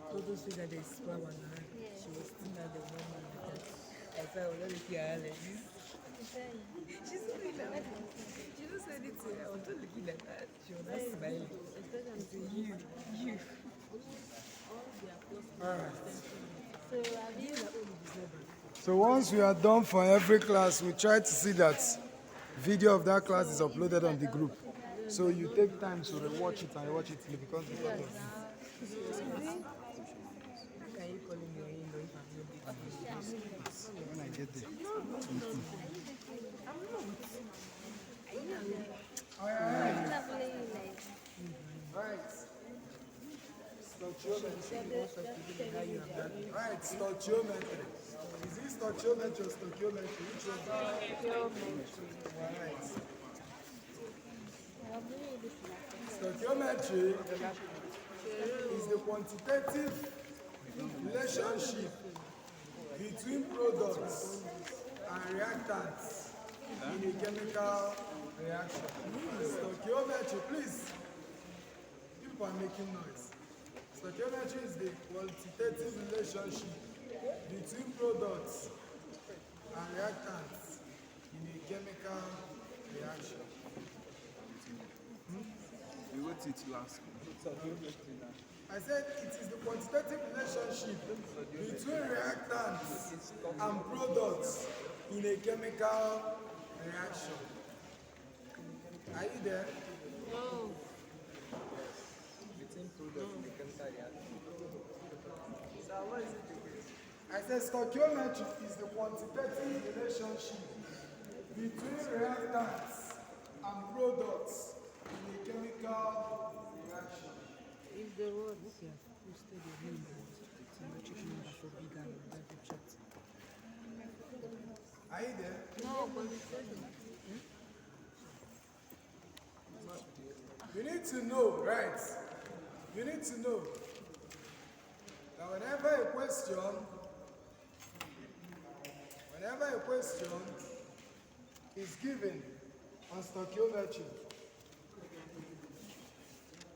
So those things that they swam on her, she was still at the moment that I said, I was not looking at her like this. She's not looking at her. She just said it to her. I was not looking at her. She was not smiling. I said, you. Alright. So have you? So once we are done for every class, we try to see that video of that class is uploaded on the group. So you take time to rewatch it and rewatch it till it becomes part of you. How can you call him your in-law if I'm not dating you? When I get there. Alright. Stoichiometry. Right, stoichiometry. Is it stoichiometry or stoichiometry? Which one? Alright. Stoichiometry is the quantitative relationship between products and reactants in a chemical reaction. Stoichiometry, please. People are making noise. Stoichiometry is the quantitative relationship between products and reactants in a chemical reaction. We wrote it last. I said it is the quantitative relationship between reactants and products in a chemical reaction. Are you there? No. Between products in the chemical reaction. So what is it again? I said stoichiometry is the quantitative relationship between reactants and products in a chemical reaction. If the word you have posted a name the metric number for bigger in that group chat. Are you there? No, but it's You need to know, right? You need to know that whenever a question is given on stoichiometry,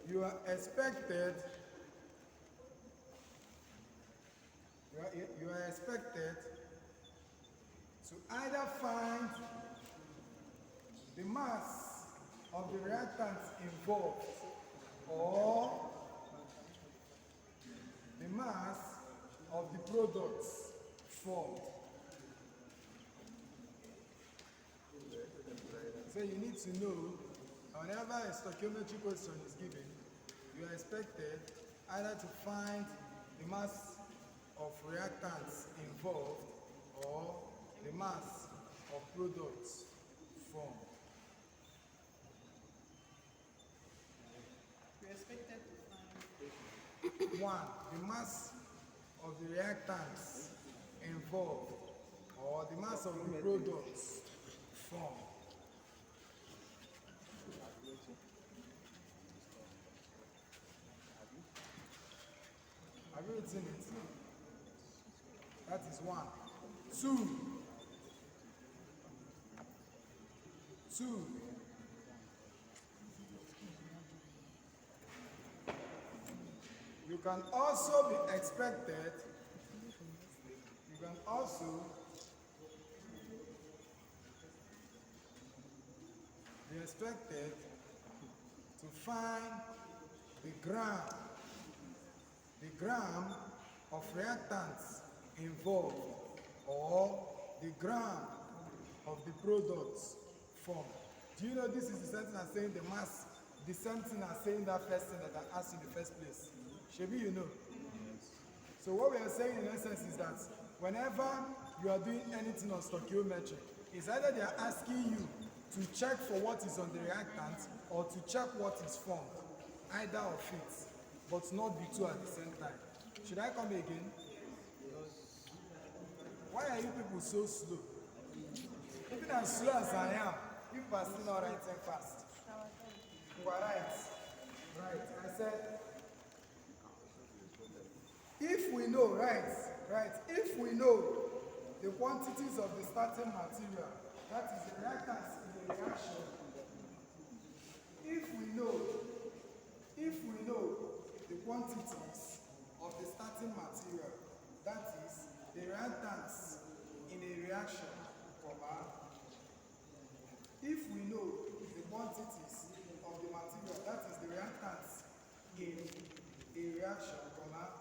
you are expected to either find the mass of the reactants involved or the mass of the products formed. So you need to know whenever a stoichiometry question is given, you are expected either to find the mass of reactants involved or the mass of products formed. You are expected to find one, the mass of the reactants involved or the mass of the products formed. Have you written it? That is one. Two. You can also be expected, to find the gram of reactants involved or the gram of the products formed. Do you know this is the same thing as saying the mass, the same thing as saying that first thing that I asked in the first place? Shebi, you know. So what we are saying in essence is that whenever you are doing anything on stoichiometry, it's either they are asking you to check for what is on the reactant or to check what is formed, either of it, but not the two at the same time. Should I come again? Why are you people so slow? Even as slow as I am, you are still not writing fast. You are right. Right. I said, if we know, if we know the quantities of the starting material, that is the reactants in the reaction, if we know the quantities of the starting reaction, comma, if we know the quantities of the material, that is the reactants in a reaction, comma,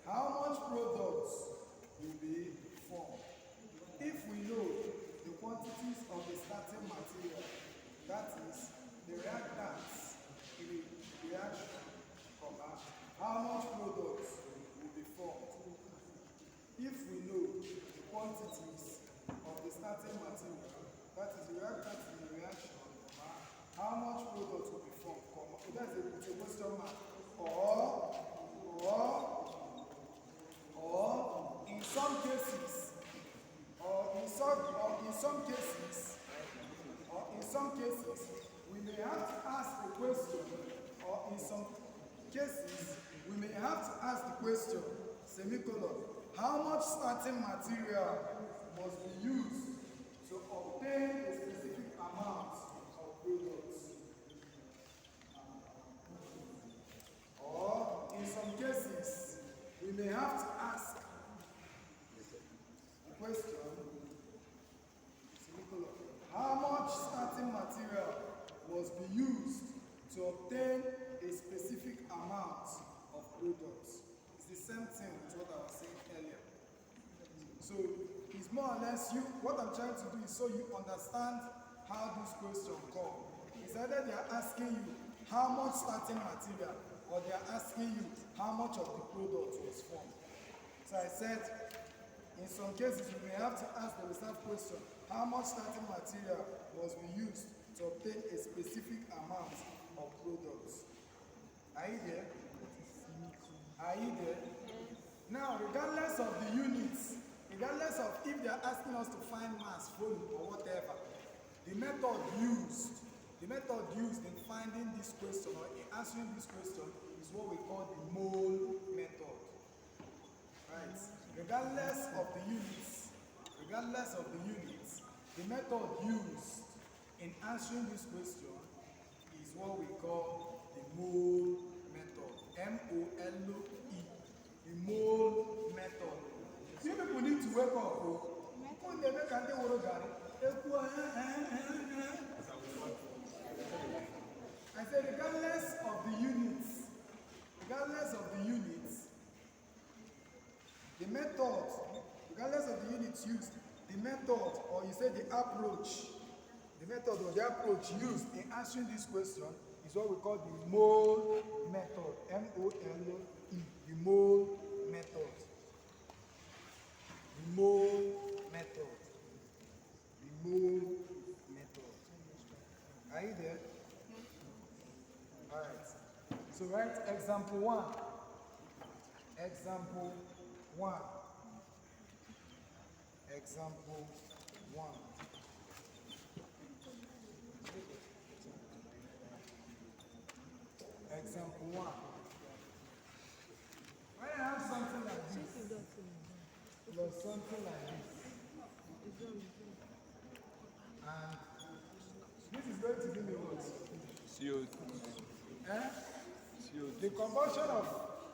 how much products will be formed? If we know the quantities of the starting material, that is the reactants in a reaction, comma, how much products will be formed? If we know the quantities of the starting material, that is the reactants in the reaction, comma, how much products will be formed, comma, that's a question mark, or in some cases, we may have to ask the question, or in some cases, we may have to ask the question, semicolon, how much starting material must be used to obtain a specific amount of products? Or in some cases, we may have to ask the question, semicolon, how much starting material must be used to obtain a specific amount of products? It's the same thing with what I was saying earlier. So it's more or less what I'm trying to do is so you understand how this question comes. It's either they are asking you how much starting material, or they are asking you how much of the product was formed. So I said, in some cases, we may have to ask the reserve question, how much starting material must be used to obtain a specific amount of products? Are you there? Are you there? Now, regardless of the units, regardless of if they are asking us to find mass, volume, or whatever, the method used in finding this question or in answering this question is what we call the mole method. Right? Regardless of the units, the method used in answering this question is what we call the mole method. M-O-L-E. The mole method. You people need to wake up. I said regardless of the units, the method, regardless of the units used, the method, or you say the approach used in answering this question is what we call the mole method. M-O-L-E, the mole method. The mole method. The mole method. Are you there? Alright. So write example 1. Example 1. Example 1. Example 1. When I have something like this, or something like this, and this is going to give me what? CO2. The combustion of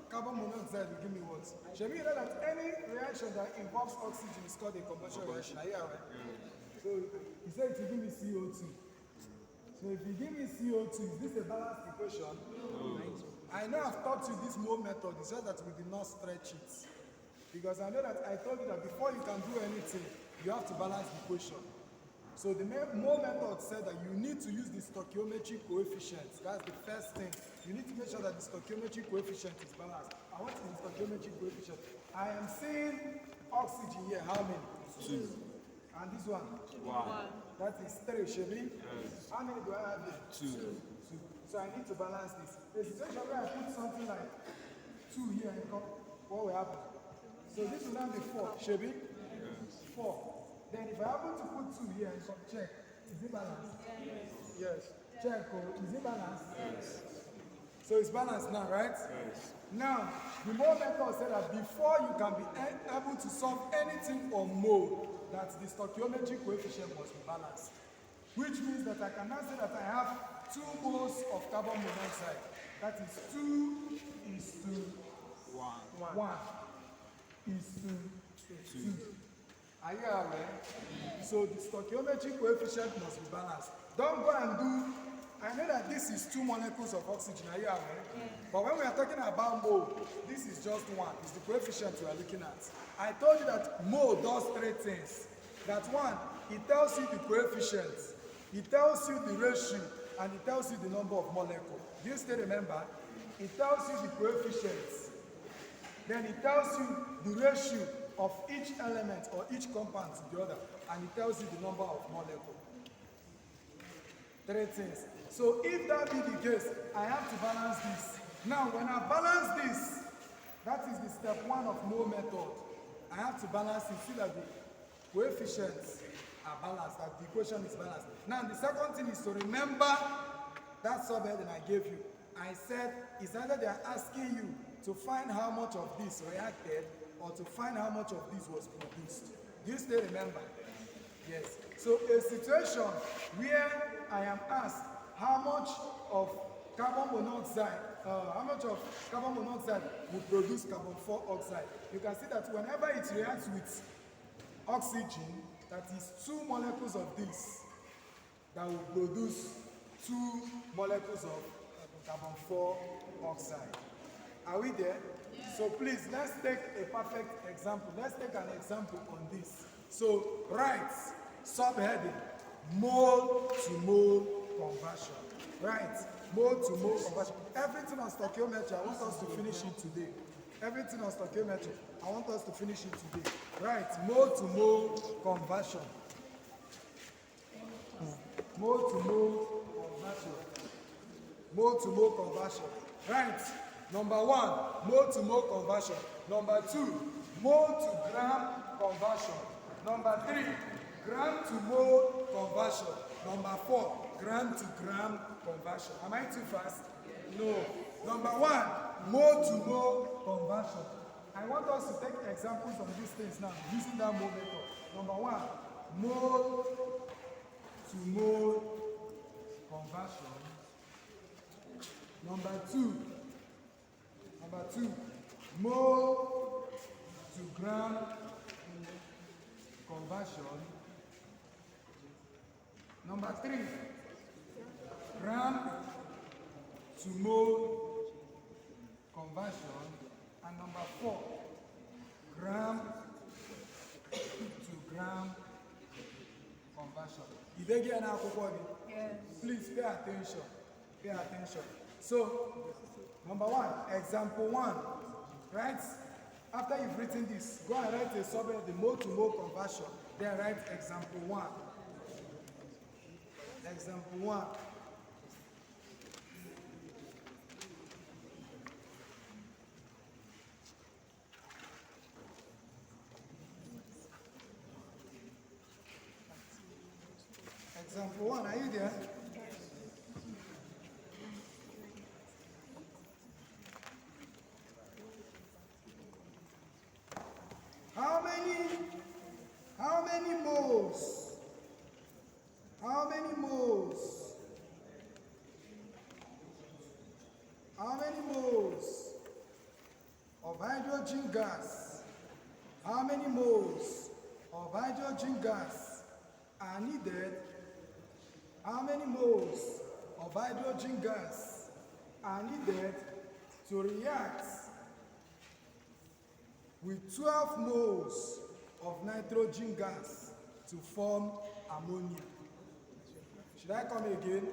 carbon monoxide will give me what? Shall we know that any reaction that involves oxygen is called a combustion reaction? Are you aware? So he said it will give me CO2. So if you give me CO2, is this a balanced equation? No. I know I've taught you this mole method, it's just that we did not stretch it. Because I know that I told you that before you can do anything, you have to balance the equation. So the mole method said that you need to use the stoichiometric coefficient. That's the first thing. You need to make sure that the stoichiometric coefficient is balanced. And what is the stoichiometric coefficient? I am seeing oxygen here. How many? 2. And this one? 1. That is 3, Shebi? Yes. How many do I have here? 2. So I need to balance this. The situation where I put something like 2 here and come, what will happen? So this will now be 4, Shebi? Yes. 4. Then if I happen to put 2 here and come, check, is it balanced? Yes. Check, is it balanced? Yes. So it's balanced now, right? Yes. Now, the mole method said that before you can be able to solve anything on mole, that the stoichiometric coefficient must be balanced. Which means that I can now say that I have 2 moles of carbon monoxide. That is 2 is to 1 is to 2. Are you aware? So the stoichiometric coefficient must be balanced. Don't go and do, I know that this is 2 molecules of oxygen, are you aware? But when we are talking about mole, this is just one, it's the coefficient we are looking at. I told you that mole does 3 things. That one, it tells you the coefficient, it tells you the ratio, and it tells you the number of molecules. Do you still remember? It tells you the coefficients, then it tells you the ratio of each element or each compound to the other, and it tells you the number of molecules. 3 things. So if that be the case, I have to balance this. Now, when I balance this, that is the step 1 of mole method. I have to balance it, see that the coefficients are balanced, that the equation is balanced. Now, the second thing is to remember that subheading I gave you. I said, it's either they are asking you to find how much of this reacted or to find how much of this was produced. Do you still remember? Yes. So a situation where I am asked how much of carbon monoxide will produce carbon 4 oxide. You can see that whenever it reacts with oxygen, that is 2 molecules of this that will produce 2 molecules of carbon 4 oxide. Are we there? Yeah. So please, let's take a perfect example. Let's take an example on this. So write subheading, mole to mole conversion. Right, mole to mole conversion. Everything on stoichiometry, I want us to finish it today. Everything on stoichiometry, I want us to finish it today. Right, mole to mole conversion. Mole to mole conversion. Mole to mole conversion. Right, number 1, mole to mole conversion. Number 2, mole to gram conversion. Number 3, gram to mole conversion. Number 4, gram to gram conversion. Am I too fast? No. Number 1, mole to mole conversion. I want us to take examples of these things now, using that mole method. Number 1, mole to mole conversion. Number 2, mole to gram conversion. Number 3, gram to mole conversion. And number 4, gram to gram conversion. If they get an alcohol, yes. Please pay attention. Pay attention. So, number 1, example 1, right? After you've written this, go and write a subhead, the mole to mole conversion. Then write example 1. Example 1. Example 1, are you there? How many moles? How many moles? How many moles of hydrogen gas? How many moles of hydrogen gas are needed? How many moles of hydrogen gas are needed to react with 12 moles of nitrogen gas to form ammonia? Should I come again?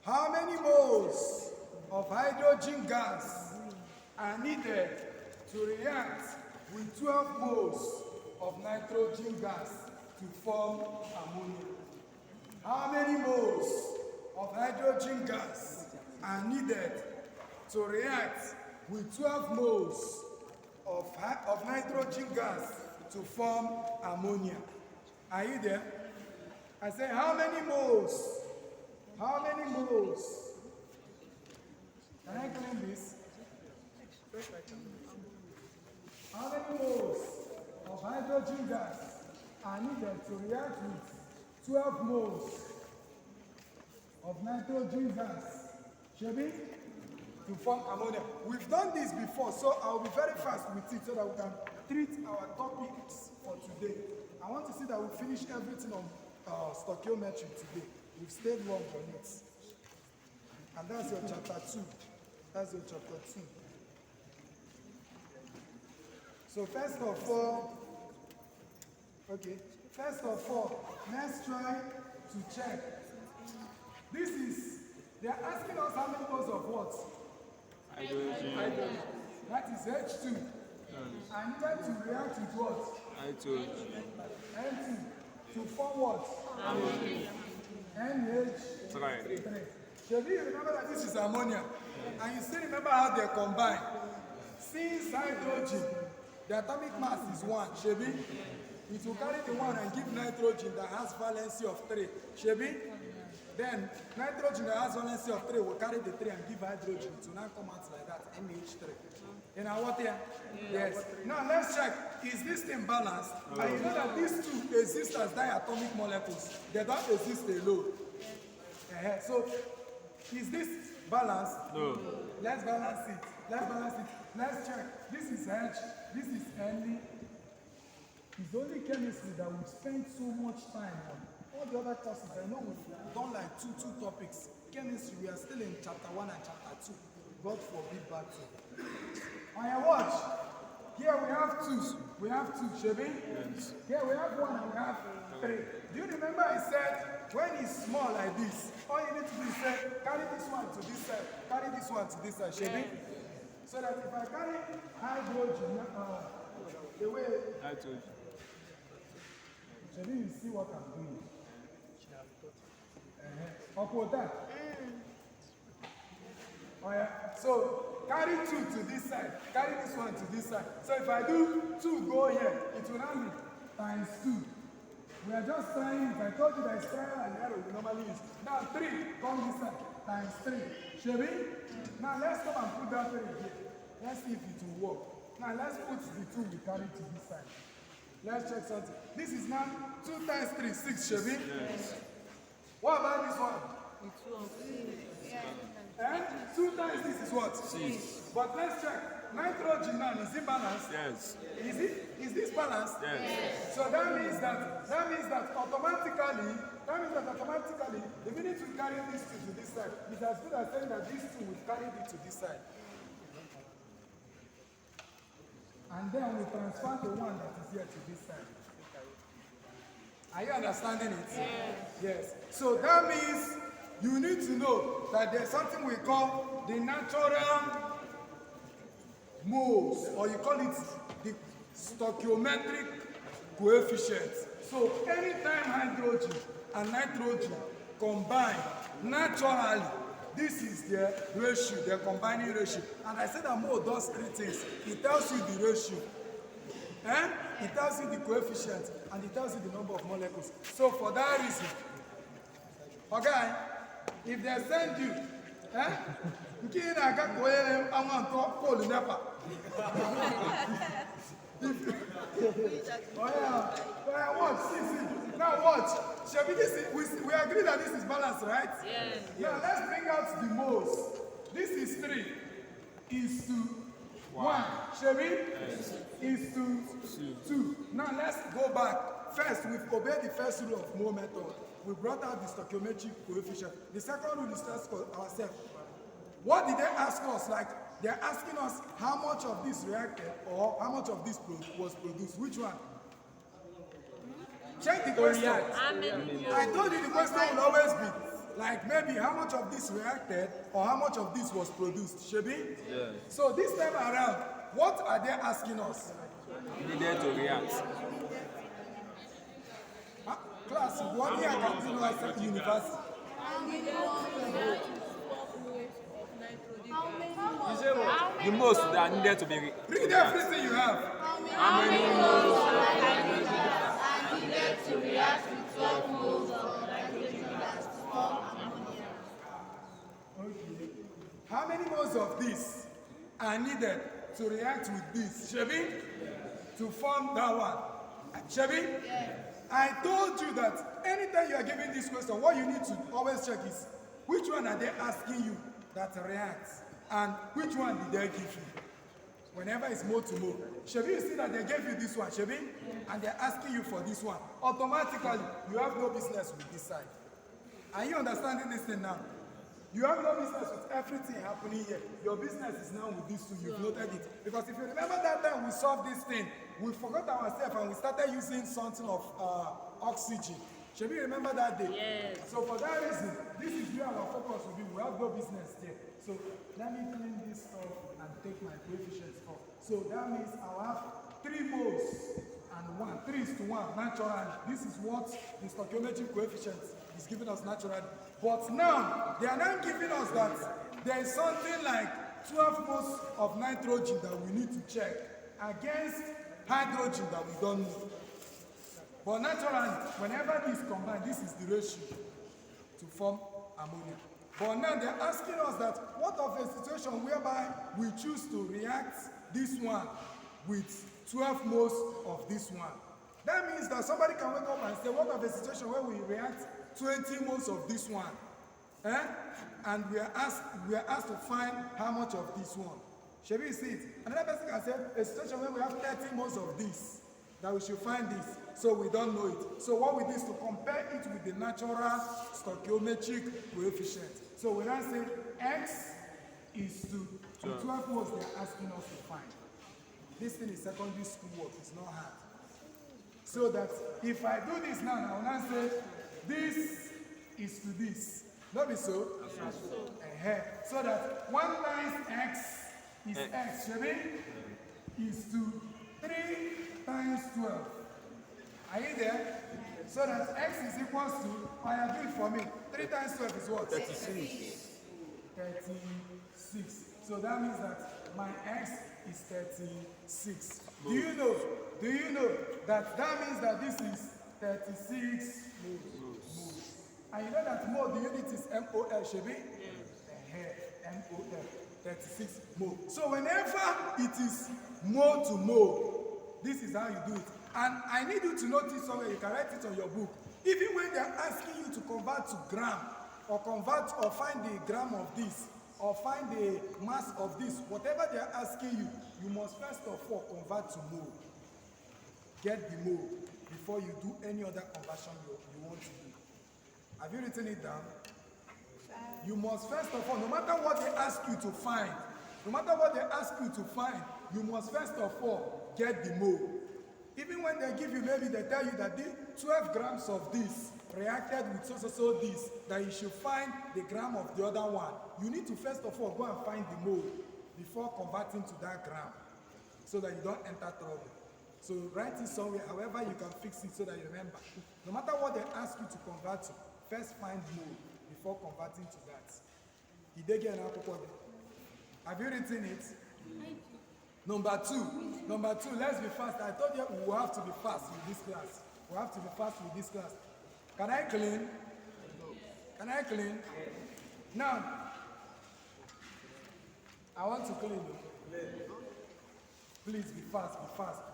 How many moles of hydrogen gas are needed to react with 12 moles of nitrogen gas to form ammonia? How many moles of hydrogen gas are needed to react with 12 moles of nitrogen gas to form ammonia? Are you there? I say, how many moles? How many moles? Can I clean this? How many moles of hydrogen gas are needed to react with 12 moles of nitrogen gas? Should be? to form ammonia. We've done this before, so I'll be very fast with it so that we can treat our topics for today. I want to see that we finish everything on stoichiometry today. We've stayed long on it. And that's your chapter 2. That's your chapter 2. So first of all, let's try to check. They're asking us how many moles of what? Hydrogen. That is H2. And then to react with what? N2. To form what? NH3. Should you remember that this is ammonia? And you still remember how they combine? Since hydrogen, the atomic mass is 1, Shebi? It will carry the 1 and give nitrogen that has valency of 3, Shebi? Then nitrogen that has valency of 3 will carry the 3 and give hydrogen. It will now come out like that, NH3. In our what here? Yes. Now let's check. Is this thing balanced? And you know that these two exist as diatomic molecules. They don't exist alone. So, is this balanced? No. Let's balance it. Let's check. This is H. This is N. It's only chemistry that we spend so much time on. All the other courses, I know we've done like two topics. Chemistry, we are still in chapter 1 and chapter 2. God forbid bad thing. On your watch, here we have 2. We have 2, Shebi? Yes. Here we have 1 and we have 3. Do you remember I said, when it's small like this, all you need to do is say, carry this one to this side, carry this one to this side, Shebi? So that if I carry hydrogen, the way... Hydrogen. Shebi, you see what I'm doing. Upward that. Oh yeah. So carry 2 to this side, carry this one to this side. So if I do 2 go here, it will now be times 2. We are just trying, if I told you that it's trial and error we normally use. Now 3, come this side, times 3. Shall we? Now let's come and put that 3 here. Let's see if it will work. Now let's put the 2 we carry to this side. Let's check something. This is now 2 times 3, 6, shall we? Yes. What about this one? It's 6. And 2 times this is what? 6. But let's check. Nitrogen now, is it balanced? Yes. Is this balanced? Yes. So that means that automatically, the minute we carry this 2 to this side, it's as good as saying that these 2 will carry it to this side. And then we transfer the 1 that is here to this side. Are you understanding it? Yes. Yes. So that means you need to know that there's something we call the natural moles, or you call it the stoichiometric coefficient. So anytime hydrogen and nitrogen combine naturally, this is their ratio, their combining ratio. And I said that mole does 3 things. It tells you the ratio, it tells you the coefficient, and it tells you the number of molecules. So for that reason, okay, if they send you, watch, see. Now watch. Shall we agree that this is balanced, right? Yes. Now let's bring out the moles. This is 3 is to 1. Shall we? Yes. Is to 2. Now let's go back. First, we've obeyed the first rule of mole method. We brought out the stoichiometric coefficient. The second rule is to ask ourselves, what did they ask us? Like, they're asking us how much of this reacted or how much of this was produced. Which one? Check the question. I told you the question will always be, like, maybe how much of this reacted or how much of this was produced. Shebi? Yeah. So this time around, what are they asking us? Needed to react. Class, 1 year I can do at university. The most that needed to be read everything you have. How many moles of hydrogen are needed to react with 12 moles of nitrogen gas to form ammonia? Okay. How many moles of this are needed to react with this? Shebi? To form that one. Shebi? Yes. I told you that anytime you are giving this question, what you need to always check is which one are they asking you that reacts? And which one did they give you? Whenever it's mole to mole. Shebi, you see that they gave you this one, Shebi? And they're asking you for this one. Automatically, you have no business with this side. Are you understanding this thing now? You have no business with everything happening here. Your business is now with these two. You've noted it. Because if you remember that time we solved this thing, we forgot ourselves and we started using something of oxygen. Should we remember that day? Yes. So for that reason, this is where our focus will be. We have no business there. So let me clean this off and take my coefficients off. So that means I'll have 3 moles and 1. 3 is to 1, naturally. This is what the stoichiometric coefficient is giving us naturally. But now, they are now giving us that there is something like 12 moles of nitrogen that we need to check against hydrogen that we don't know. But naturally, whenever these combine, this is the ratio to form ammonia. But now they're asking us that what of a situation whereby we choose to react this one with 12 moles of this one. That means that somebody can wake up and say, what of a situation where we react 20 moles of this one? And we are asked to find how much of this one. Shall we see it? Another person can say, a situation where we have 30 moles of this, that we should find this. So we don't know it. So what we do is to compare it with the natural stoichiometric coefficient. So when I say X is to the 12 moles they're asking us to find. This thing is secondary school work, it's not hard. So that if I do this now, I will not say this is to this. Not be so? So that 1 times X is X, shall we? Is to 3 times 12. Are you there? So that X is equals to, do it for me. 3 times 12 is what? 36. 36. So that means that my X is 36. Do you know that means that this is 36 moles. And you know that mole, the unit is MOL, Shebi? MOL, 36 mole. So whenever it is mole to mole, this is how you do it. And I need you to notice somewhere, you can write it on your book. Even when they are asking you to convert to gram, or find the gram of this, or find the mass of this, whatever they are asking you, you must first of all convert to mole. Get the mole before you do any other conversion you want to do. Have you written it down? You must first of all, no matter what they ask you to find, you must first of all get the mole. Even when they give you, maybe they tell you that the 12 grams of this reacted with so this, that you should find the gram of the other one. You need to first of all go and find the mole before converting to that gram, so that you don't enter trouble. So write it somewhere, however you can fix it so that you remember. No matter what they ask you to convert to, first find mole before converting to that. Have you written it? Number two, let's be fast. I told you we will have to be fast with this class. Can I clean? Now, I want to clean you. Please be fast.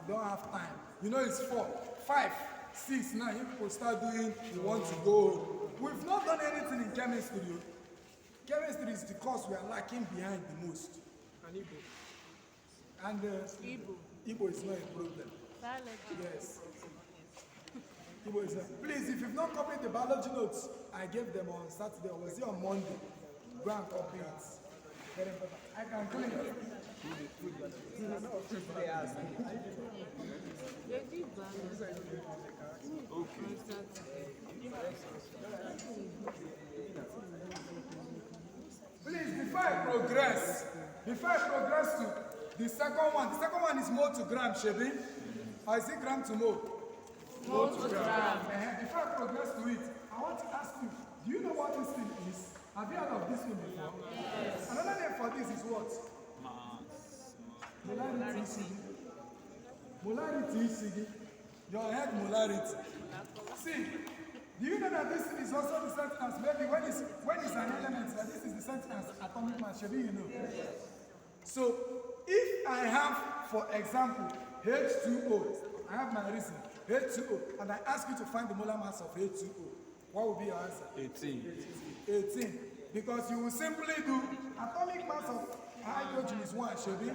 We don't have time. You know it's 4, 5, 6, now you people start doing, you want to go. We've not done anything in chemistry. Chemistry is the course we are lacking behind the most. And Igbo is not a problem. Yes. Igbo is not. Please, if you've not copied the biology notes, I gave them on Saturday, or was it on Monday? Go and copy it. Very important. I can clean it. Please, before I progress to the second one is mole to gram, Shebi? Or is it gram to mole? Mole to gram. Before I progress to it, I want to ask you, do you know what this thing is? Have you heard of this thing before? Yes. Another name for this is what? Molarity. Your head molarity. See, do you know that this is also the same as maybe when it's an element, that this is the same as atomic mass? Shebi, you know? Yes. So, if I have, for example, H2O, I have my reason, H2O, and I ask you to find the molar mass of H2O, what will be your answer? 18. 18. Because you will simply do atomic mass of Hydrogen is 1, Shebi.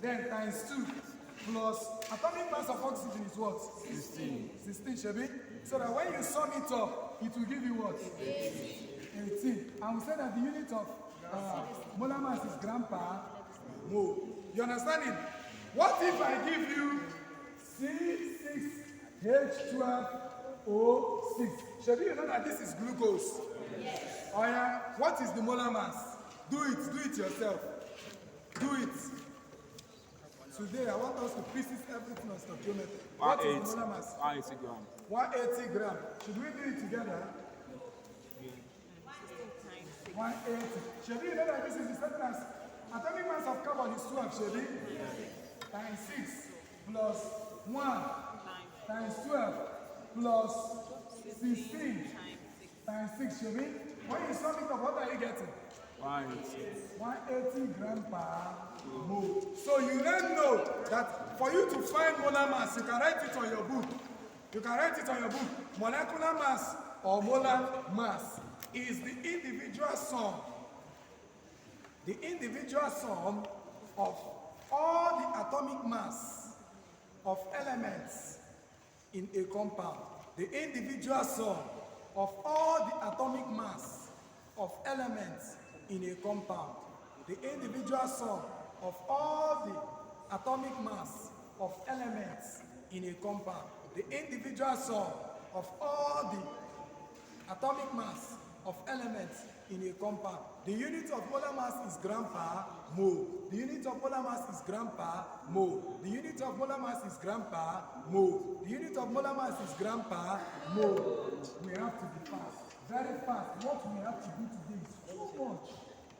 Then times 2 plus atomic mass of oxygen is what? 16. 16, Shebi. So that when you sum it up, it will give you what? 18. And we say that the unit of molar mass is gram per mole. You understand it? What if I give you C6H12O6? Shebi, you know that this is glucose. Yes. Oh yeah. What is the molar mass? Do it yourself. Do it. Today I want us to pieces everything on stoichiometry. What is the molar mass? 180 grams. 180 grams. Should we do it together? 180. Shebi, you know that this is the same as atomic mass of carbon is 12, Shebi? Times 6 plus 1 times 12 plus 16 times 6, Shebi? When you sum it up, what are you getting? 180 grams per mole. So you then know that for you to find molar mass, you can write it on your book. You can write it on your book. Molecular mass or molar mass is the individual sum. The individual sum of all the atomic mass of elements in a compound. The individual sum of all the atomic mass of elements in a compound. The individual sum of all the atomic mass of elements in a compound. The individual sum of all the atomic mass of elements in a compound. The unit of molar mass is gram per mole. The unit of molar mass is gram per mole. The unit of molar mass is gram per mole. The unit of molar mass is gram per mole. We have to be fast, very fast. What we have to do today is so much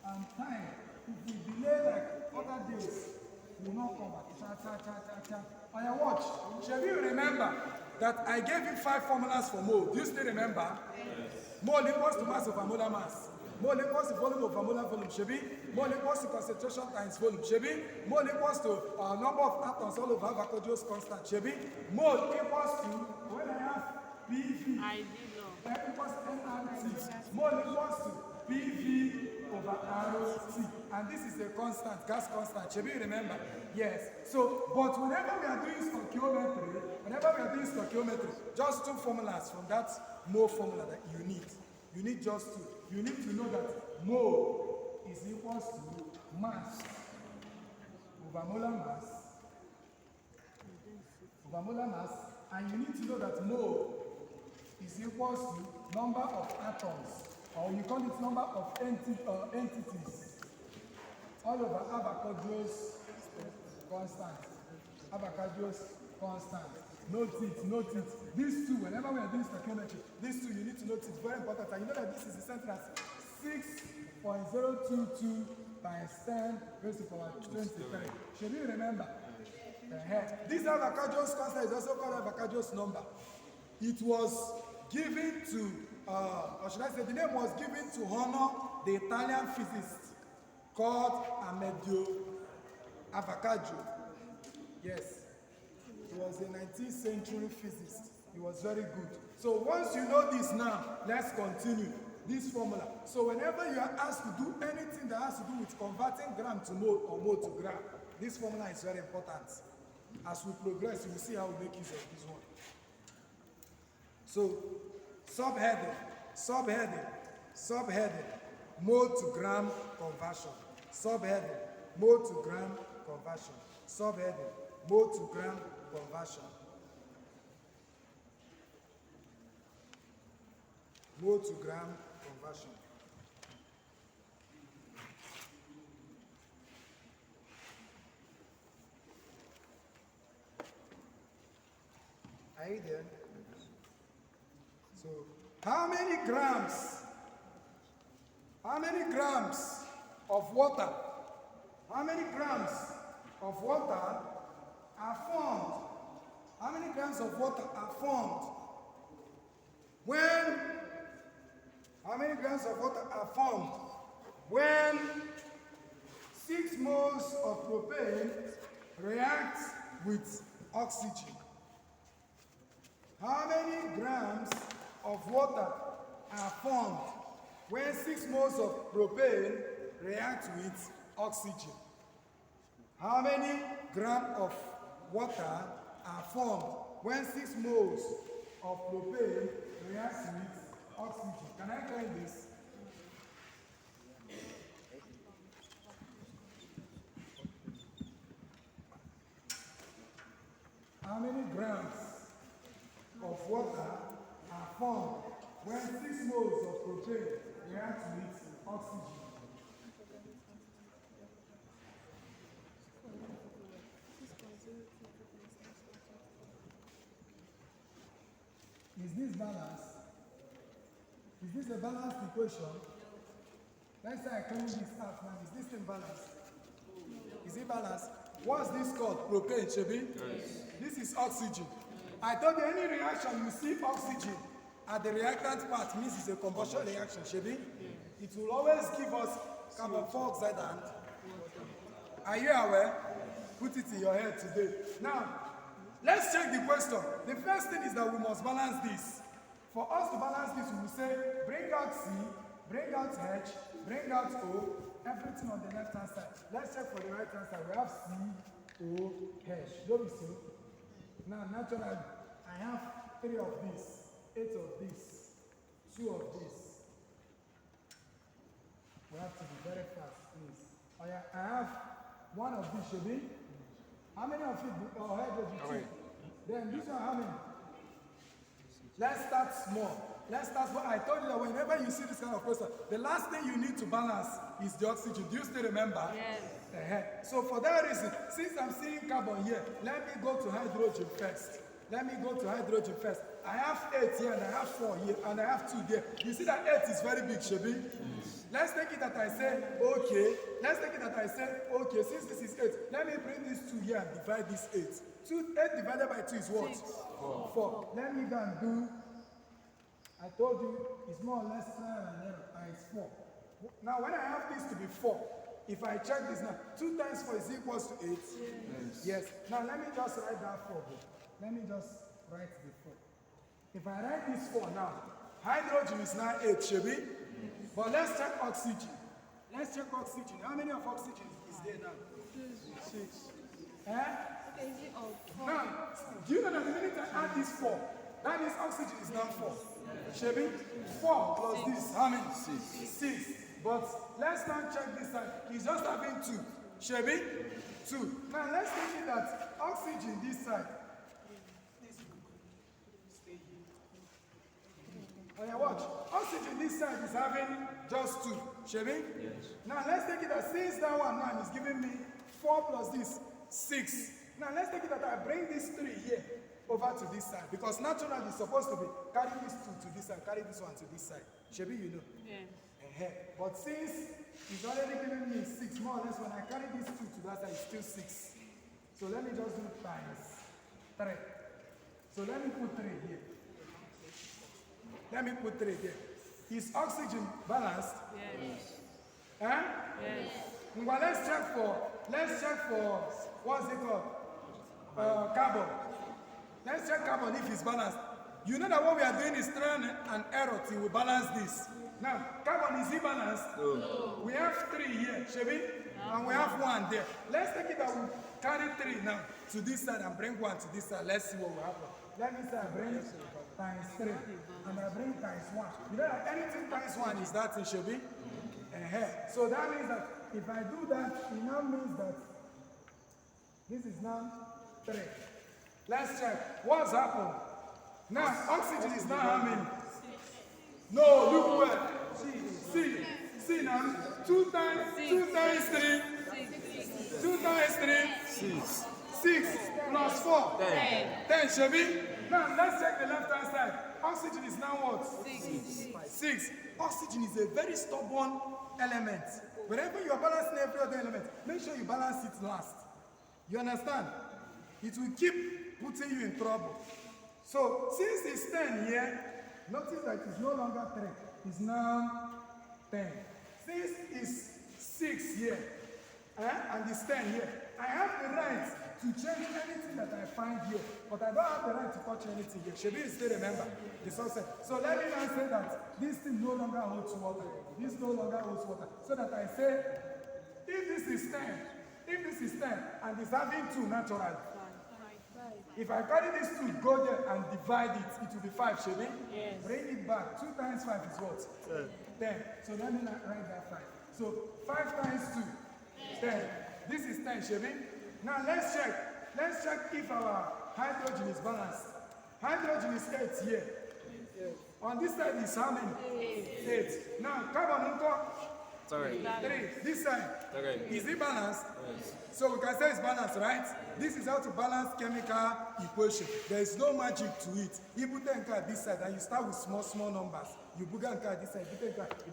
and time. If we delay like other days, we will not come back. On your watch, shall you remember that I gave you 5 formulas for mole? Do you still remember? Yes. Mole equals to mass over molar mass. Mole equals to volume over molar volume, Shebi. Mole equals to concentration times volume, Shebi. Mole equals to number of atoms all over Avogadro's constant, Shebi. Mole equals to, when I have PV, I did know. M equals to nRT. Mole equals to PV over RT. And this is a constant, gas constant, Shebi, you remember? Yes. So, but whenever we are doing stoichiometry, just 2 formulas from that mole formula that you need. You need just 2. You need to know that mole is equals to mass over molar mass, and you need to know that mole is equals to number of atoms, or you call it number of entities, all over Avogadro's constant. Note it. These 2, whenever we are doing stoichiometry, these 2 you need to note it. Very important. And you know that this is the same as 6.022 times 10 raised to the power 23. Should you remember? This Avogadro's constant is also called Avogadro's number. It was given to, or should I say, the name was given to honor the Italian physicist called Amedeo Avogadro. Yes. He was a 19th century physicist. He was very good. So once you know this now, let's continue this formula. So whenever you are asked to do anything that has to do with converting gram to mole or mole to gram, this formula is very important. As we progress, you will see how we make use of this one. So subheading, mole to gram conversion. Subheading, mole to gram conversion. Subheading, mole to gram conversion. Mole to gram conversion. Are you there? So, how many grams of water? How many grams of water are formed? How many grams of water are formed when? How many grams of water are formed when 6 moles of propane react with oxygen? How many grams of water are formed when 6 moles of propane react with oxygen. How many grams of water are formed when 6 moles of propane react with oxygen? Can I try this? How many grams of water are formed when 6 moles of propane react with oxygen? Is this balanced? Is this a balanced equation? Let's say I clean this out now. Is this thing balanced? Is it balanced? What's this called? Propane, Shebi? Yes. This is oxygen. I told you any reaction you see oxygen at the reactant part means it's a combustion reaction, Shebi? It will always give us carbon dioxide and are you aware? Put it in your head today. Now, let's check the question. The first thing is that we must balance this. For us to balance this, we will say bring out C, bring out H, bring out O, everything on the left hand side. Let's check for the right hand side. We have C, O, H. Don't be so. Now, naturally, I have 3 of this, 8 of this, 2 of this. We have to be very fast, please. Oh yeah, I have 1 of this, should be. How many of it? Oh, hydrogen, 2. Then this one, how many? Let's start small. Let's start small. I told you that whenever you see this kind of question, the last thing you need to balance is the oxygen. Do you still remember? Yes. So for that reason, since I'm seeing carbon here, let me go to hydrogen first. Let me go to hydrogen first. I have 8 here, and I have 4 here, and I have 2 there. You see that 8 is very big, Shebi? Let's take it that I say, okay. Let's take it that I say, okay, since this is 8, let me bring this 2 here and divide this 8. 8 divided by 2 is what? 4. Let me go and do, I told you, it's more or less trial and error, and it's 4. Now, when I have this to be 4, if I check this now, 2 times 4 is equals to 8? Yes. Now, let me just write that 4 here. Let me just write the 4. If I write this 4 now, hydrogen is now 8, Shebi? But let's check oxygen. Let's check oxygen. How many of oxygen is there now? 6. Now, do you know that the minute I add this 4, that means oxygen is now 4. Shebi? 4 plus this, how many? 6. But let's now check this side. He's just having 2. Shebi? 2. Now let's take it that oxygen this side. Oh yeah, watch. Oxygen this side is having just 2. Shebi? Yes. Now let's take it that since that one now is giving me 4 plus this, 6. Now let's take it that I bring this 3 here over to this side. Because naturally it's supposed to be carry this 2 to this side, carry this one to this side. Shebi, you know? Yeah. But since it's already giving me 6, more or less, when I carry this 2 to that side, it's still 6. So let me just do times 3. So let me put 3 here. Let me put 3 there. Is oxygen balanced? Yes. Huh? Yes. Well, let's check for what's it called? Carbon. Let's check carbon if it's balanced. You know that what we are doing is trial and error till we balance this. Now, carbon is it balanced? No. We have 3 here, Shebi? And we have 1 there. Let's take it that we carry 3 now to this side and bring 1 to this side. Let's see what will happen. Let me say I bring times 3 and I bring times 1. You know that anything times 1 is that thing, Shebi? So that means that if I do that, it now means that this is now 3. Let's check. What's happened? Now, oxygen is now how many? No, look well. See now. 2 times 3. 2 times 3. 6 plus 4. 10, Shebi? Now, let's check the left-hand side. Oxygen is now what? 6. Oxygen is a very stubborn element. Whenever you are balancing every other element, make sure you balance it last. You understand? It will keep putting you in trouble. So, since it's 10 here, notice that it's no longer 3. It's now 10. Since it's 6 here, and it's 10 here, I have the right to change anything that I find here, but I don't have the right to touch anything here. Shebi, you still remember the sunset. So let me now say that this thing no longer holds water. This no longer holds water. So that I say, if If this is 10, and it's having 2 naturally, if I carry this 2, go there and divide it, it will be 5, shall we? Yes. Bring it back. 2 times 5 is what? 10. So let me write that 5. So 5 times 2, 10. This is 10, shall we? Now let's check. Let's check if our hydrogen is balanced. Hydrogen is 8 here. Yes. On this side is how many? 8. Now carbon, 3. 3. This side. 3. Is it balanced? Yes. So we can say it's balanced, right? This is how to balance chemical equation. There is no magic to it. You put the this side and you start with small numbers. You put the this side, you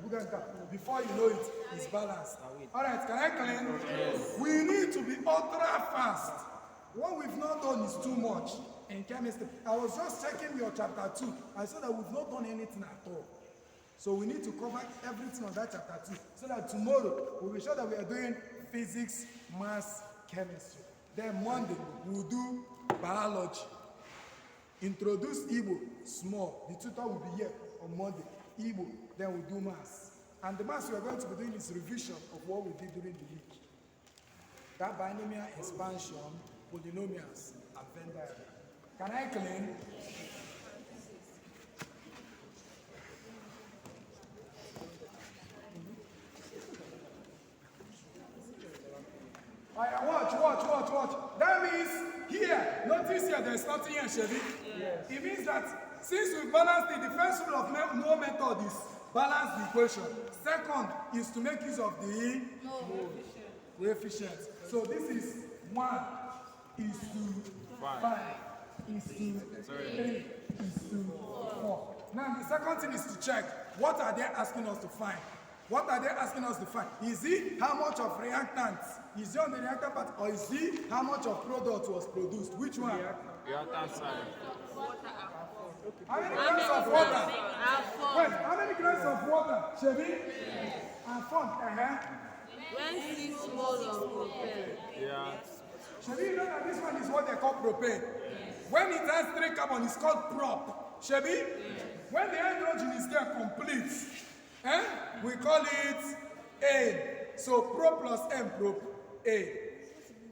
put the before you know it, it's balanced. All right, can I claim? Yes. We need to be ultra fast. What we've not done is too much in chemistry. I was just checking your chapter 2. I saw that we've not done anything at all. So we need to cover everything on that chapter 2 so that tomorrow we'll be sure that we are doing physics, maths, chemistry. Then Monday we'll do biology. Introduce Igbo small. The tutor will be here on Monday. Igbo. Then we'll do maths. And the maths we are going to be doing is revision of what we did during the week. That binomial expansion, polynomials, and Venn diagram. Can I claim? Watch. That means here, notice here, there's nothing here, Chevy. Yes. It means that since we balanced it, the first rule of no method is balance the equation. Second is to make use of the coefficients. So this is 1 is to 5 is to 3 is to 4. Now the second thing is to check what are they asking us to find. What are they asking us to find? Is it how much of reactants is on the reactant part, or is it how much of product was produced? Which one? Reactant side. How many grams of water? Wait, how many grams of water? Chevy? And fun. When 6 moles of propane. Yeah. Chevy, you know that this one is what they call propane. When it has 3 carbon, it's called prop. Chevy? When the hydrogen is there complete, we call it A. So pro plus M, prop A.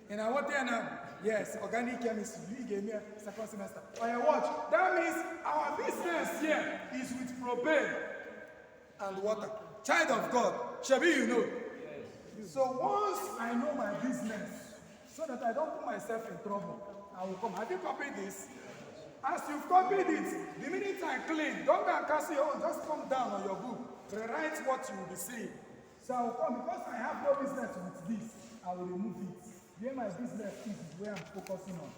And I want to know, yes, organic chemistry, you gave me a second semester. Watch. That means our business here is with propane and water. Child of God, Shabi, you know. So once I know my business, so that I don't put myself in trouble, I will come. Have you copied this? As you've copied it, the minute I clean, don't go and cast your own, just come down on your book. Rewrite what you will be seeing. So I will come, because I have no business with this, I will remove it. Where my business is where I'm focusing on.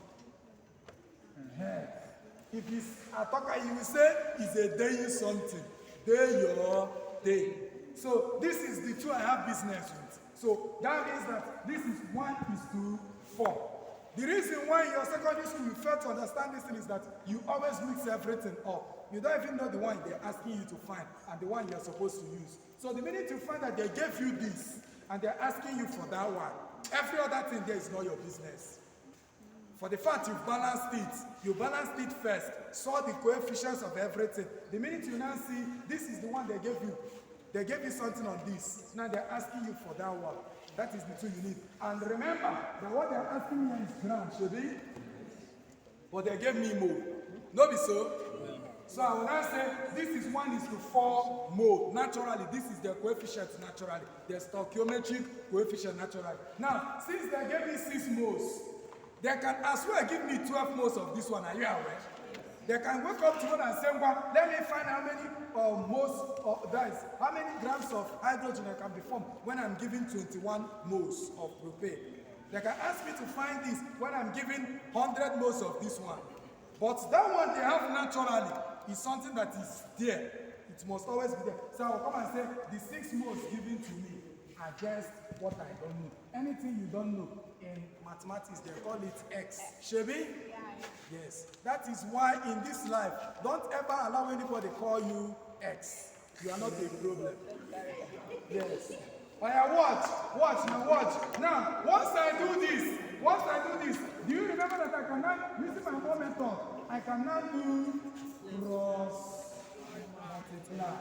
If it's a talker, you will say it's a day something. Day your day. So this is the two I have business with. So that means that this is 1:4. The reason why in your secondary school you fail to understand this thing is that you always mix everything up. You don't even know the one they're asking you to find and the one you're supposed to use. So the minute you find that they gave you this and they're asking you for that one, every other thing there is not your business. For the fact you balanced it first, saw the coefficients of everything. The minute you now see this is the one they gave you something on this. Now they're asking you for that one. That is the two you need. And remember that what they're asking me is gram, should be? But they gave me mole. No be so? So I will now say this is 1:4 mole. Naturally, this is their coefficient naturally. Their stoichiometric coefficient naturally. Now, since they gave me 6 moles, they can as well give me 12 moles of this one. Are you aware? They can wake up tomorrow and say, well, let me find how many moles of that is, how many grams of hydrogen I can be formed when I'm giving 21 moles of propane. They can ask me to find this when I'm giving 100 moles of this one. But that one they have naturally is something that is there. It must always be there. So I'll come and say, the 6 moles given to me are just what I don't know. Anything you don't know, in mathematics, they call it X. Shebi? Yes. That is why in this life, don't ever allow anybody call you X. You are not a problem. Yes. Watch. Now, once I do this, do you remember that I can now, using my own method, I can now do cross multiply.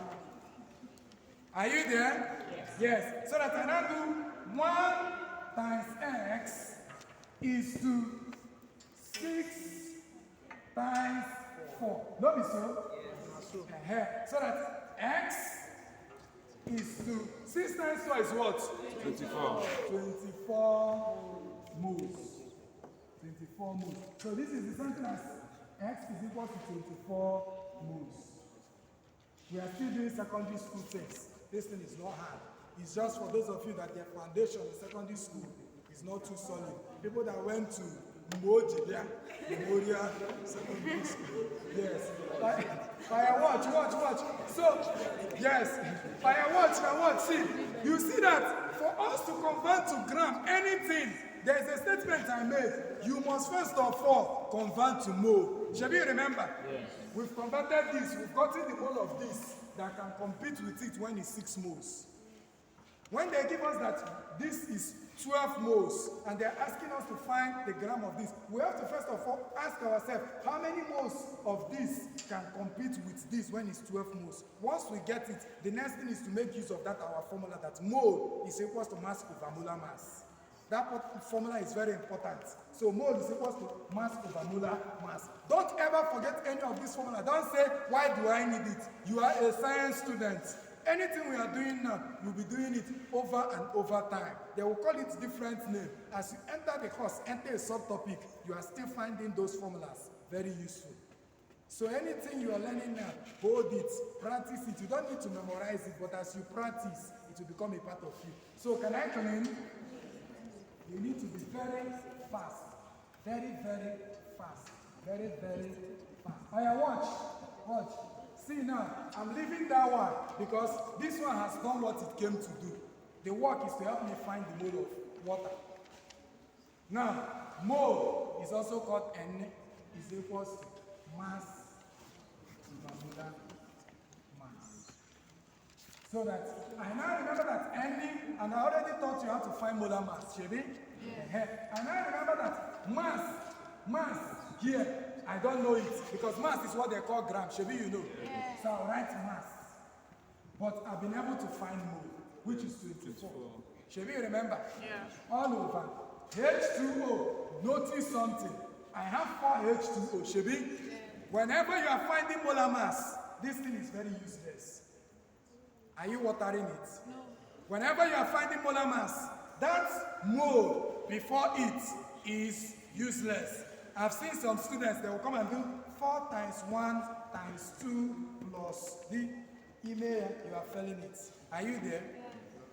Are you there? Yes. So that I now do 1 times x is to 6 times 4. No be so? Yes. So that x is to 6 times 4 is what? 24. 24 moles. 24 moles. So this is the something as x is equal to 24 moles. We are still doing secondary school things. This thing is not hard. It's just for those of you that their foundation in secondary school is not too solid. People that went to Memorial Secondary School. Yes. Watch. So, yes. Watch. See, you see that for us to convert to gram, anything, there is a statement I made. You must first of all convert to mole. Shall you remember? Yes. We've converted this. We've gotten the mole of this that can compete with it when it's 6 moles. When they give us that this is 12 moles and they're asking us to find the gram of this, we have to first of all ask ourselves how many moles of this can compete with this when it's 12 moles. Once we get it, the next thing is to make use of that our formula that mole is equal to mass over molar mass. That formula is very important. So mole is equal to mass over molar mass. Don't ever forget any of this formula. Don't say, why do I need it? You are a science student. Anything we are doing now, you'll be doing it over and over time. They will call it different name. As you enter the course, enter a subtopic, you are still finding those formulas very useful. So anything you are learning now, hold it, practice it. You don't need to memorize it, but as you practice, it will become a part of you. So can I come in? You need to be very fast. Very fast. Very fast. Watch. See now, I'm leaving that one because this one has done what it came to do. The work is to help me find the mole of water. Now, mole is also called N is equals to mass over molar mass. So that I now remember that N, and I already taught you how to find molar mass, Shebi? Yeah. And I remember that mass here, I don't know it because mass is what they call gram. Shebi, you know. Yeah. So I'll write mass. But I've been able to find mole, which is 24. Shebi, you remember? Yeah. All over. H2O. Notice something. I have 4 H2O. Shebi? Yeah. Whenever you are finding molar mass, this thing is very useless. Are you watering it? No. Whenever you are finding molar mass, that mole before it is useless. I've seen some students, they will come and do 4 times 1 times 2 plus the email, you are filling it. Are you there? Yeah.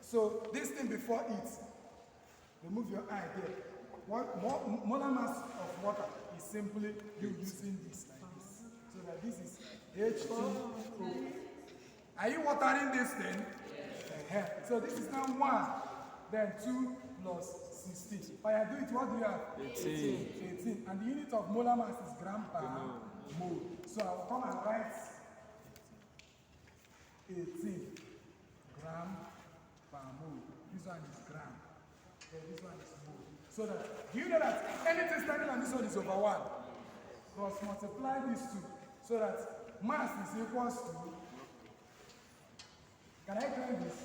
So this thing before it, remove your eye there. Molar mass of water is simply you using this like this. So that this is H2O. Are you watering this thing? Yes. So this is now 1, then 2 plus 16. If I do it, what do you have? 18. And the unit of molar mass is gram per mole. So I will come and write 18 gram per mole. This one is gram. Then this one is mole. So that, do you know that anything starting on this one is over 1? Cross multiply these two. So that mass is equals to, can I claim this?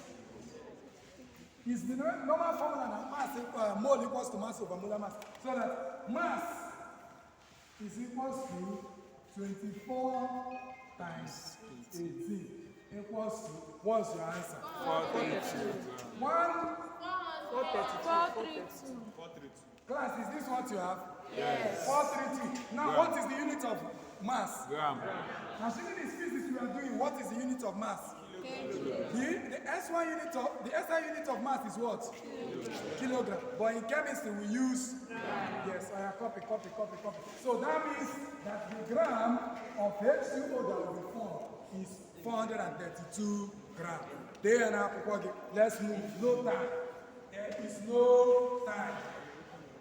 Is the normal formula that mass mole equals to mass over molar mass. So that mass is equals to 24 times 18 equals to, what's your answer? 432. 432. Class, is this what you have? Yes. 432. Now, what is the unit of mass? Gram. Assuming it's physics we are doing, what is the unit of mass? The SI unit of mass is what? Kilogram. But in chemistry we use yes, I have copy. So that means that the gram of H2O that will be formed is 432 grams. There now, let's move. No time. There is no time.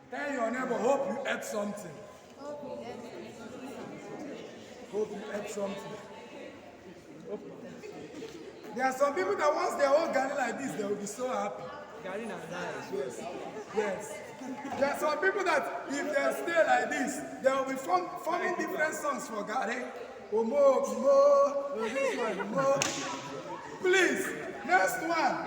Tell your neighbor, hope you ate something. Hope you ate something. There are some people that once they hold Gary like this, they will be so happy. Gary and nice, Yes. There are some people that if they stay like this, they will be forming different songs for Gary. Omo, this one, Omo. Please, next one.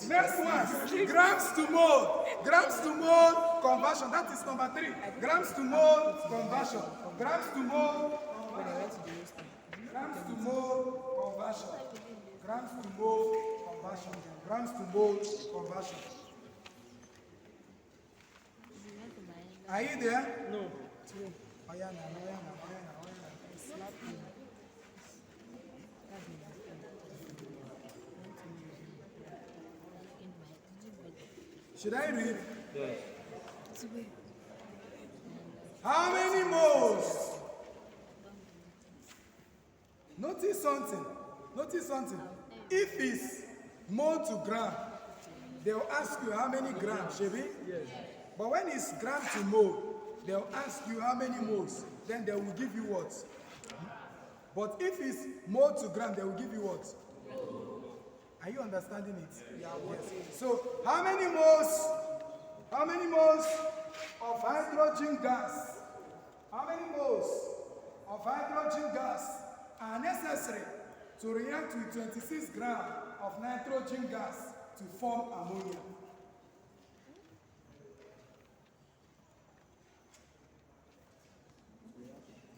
Next one. Grams to mole. Grams to mole conversion. That is number 3. Grams to mole conversion. Grams to mole. Grams to mole conversion. Grams to mole conversion. Grams to mole conversion. Are you there? No. Oh, yeah, Should I read? Yes. How many moles? Notice something. Notice something. If it's mole to gram, they'll ask you how many grams, Shebi? Yes. But when it's gram to mole, they'll ask you how many moles. Then they will give you what? But if it's mole to gram, they will give you what? Are you understanding it? Yeah, yes. So how many moles of hydrogen gas? How many moles of hydrogen gas are necessary to react with 26 grams of nitrogen gas to form ammonia?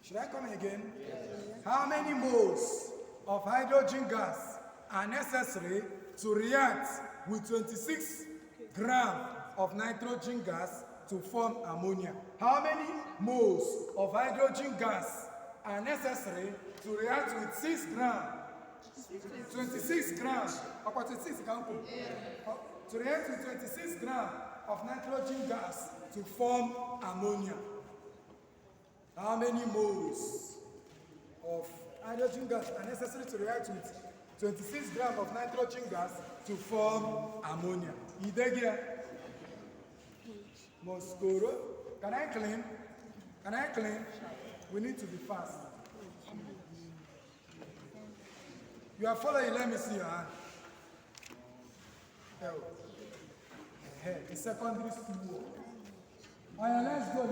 Should I come again? Yes. How many moles of hydrogen gas are necessary to react with 26 grams of nitrogen gas to form ammonia? How many moles of hydrogen gas are necessary to react with 6 grams? 26 grams. To react with 26 grams of nitrogen gas to form ammonia. How many moles of hydrogen gas are necessary to react with 26 grams of nitrogen gas to form ammonia? Idegia. Moscoro. Can I claim? Can I claim? We need to be fast. You are following, let me see your hand. It's secondary school. All right, let's go.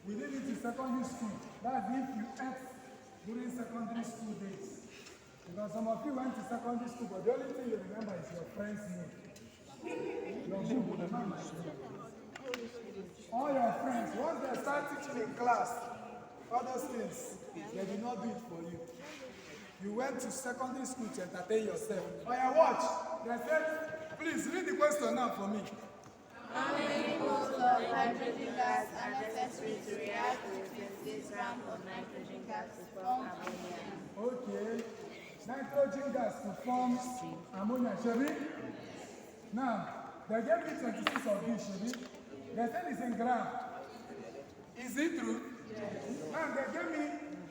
We did it in secondary school. That's if you ate during secondary school days. Because some of you went to secondary school, but the only thing you remember is your friend's name. Your book, remember. All your friends, once they start teaching in class, all those things, they did not do it for you. You went to secondary school to entertain yourself. Oh, yeah, watch. They said, please read the question now for me. How many moles of hydrogen gas are necessary to react with 26 grams of nitrogen gas to form ammonia? Okay. Nitrogen gas to form ammonia, Shebi? Now, they gave me 26 of this, Shebi. They said it's in gram. Is it true? Yes. Now,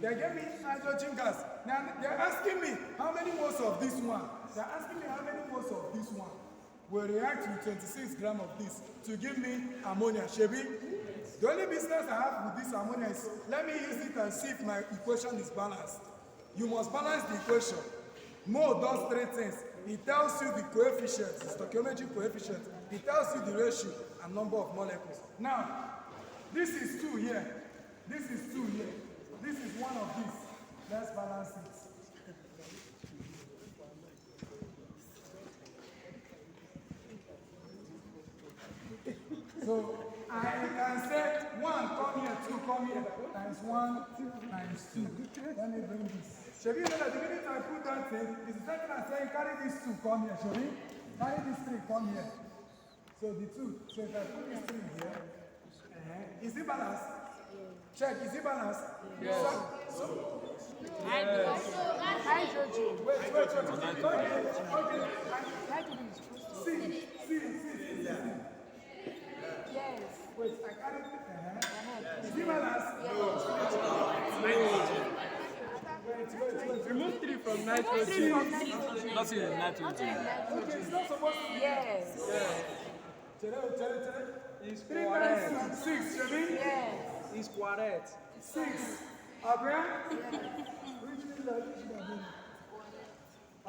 they gave me hydrogen gas. Now, they're asking me how many moles of this one. They're asking me how many moles of this one will react with 26 grams of this to give me ammonia. Shebi, the only business I have with this ammonia is let me use it and see if my equation is balanced. You must balance the equation. Mole does 3 things. It tells you the coefficient, the stoichiometric coefficient. It tells you the ratio and number of molecules. Now, this is 2 here. This is 2 here. This is one of these. Let's balance it. So I can say 1 come here, 2 come here, times 1 times 2. Let me bring this. Shebi, you know that the minute I put that thing, it's the same as saying carry this 2 come here, Shebi. Carry this 3 come here. So the 2. So if I put this 3 here, is it balanced? Check, is it balanced? Yes. So Hydrogen. wait. Okay. See. Yes. Wait, I carried it. Is it balanced? Wait. Remove 3 from nitrogen. Nothing is nitrogen. Okay, it's not supposed to be. Yes. It's 3 minus correct. 6, Shebi? Yes. It's correct. 6. Okay? Which means that you should have been.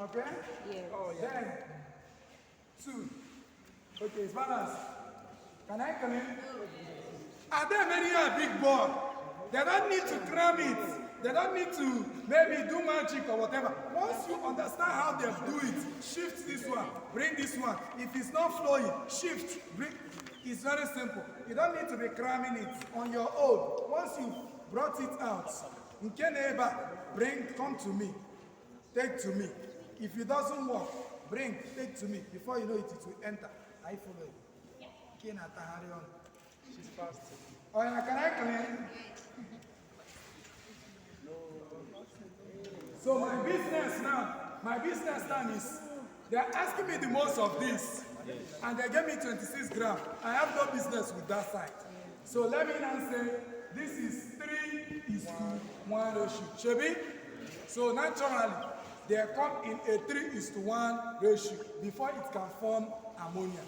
Okay? Yes. Oh, yeah. Then 2. Okay, it's balanced. Can I come in? Are there many a big ball? They don't need to cram it. they don't need to maybe do magic or whatever. Once you understand how they do it, shift this one, bring this one. If it's not flowing, shift, bring. It's very simple. You don't need to be cramming it on your own. Once you brought it out, nke neighbor, come to me, take to me. If it doesn't work, take to me. Before you know it, it will enter. I follow you. She's fast. Oh yeah, can I clean? So my business now is, they're asking me the most of this, and they gave me 26 grams. I have no business with that side. So let me now say, this is 3:1 ratio. Shebi? So naturally, they come in a 3:1 ratio before it can form ammonia.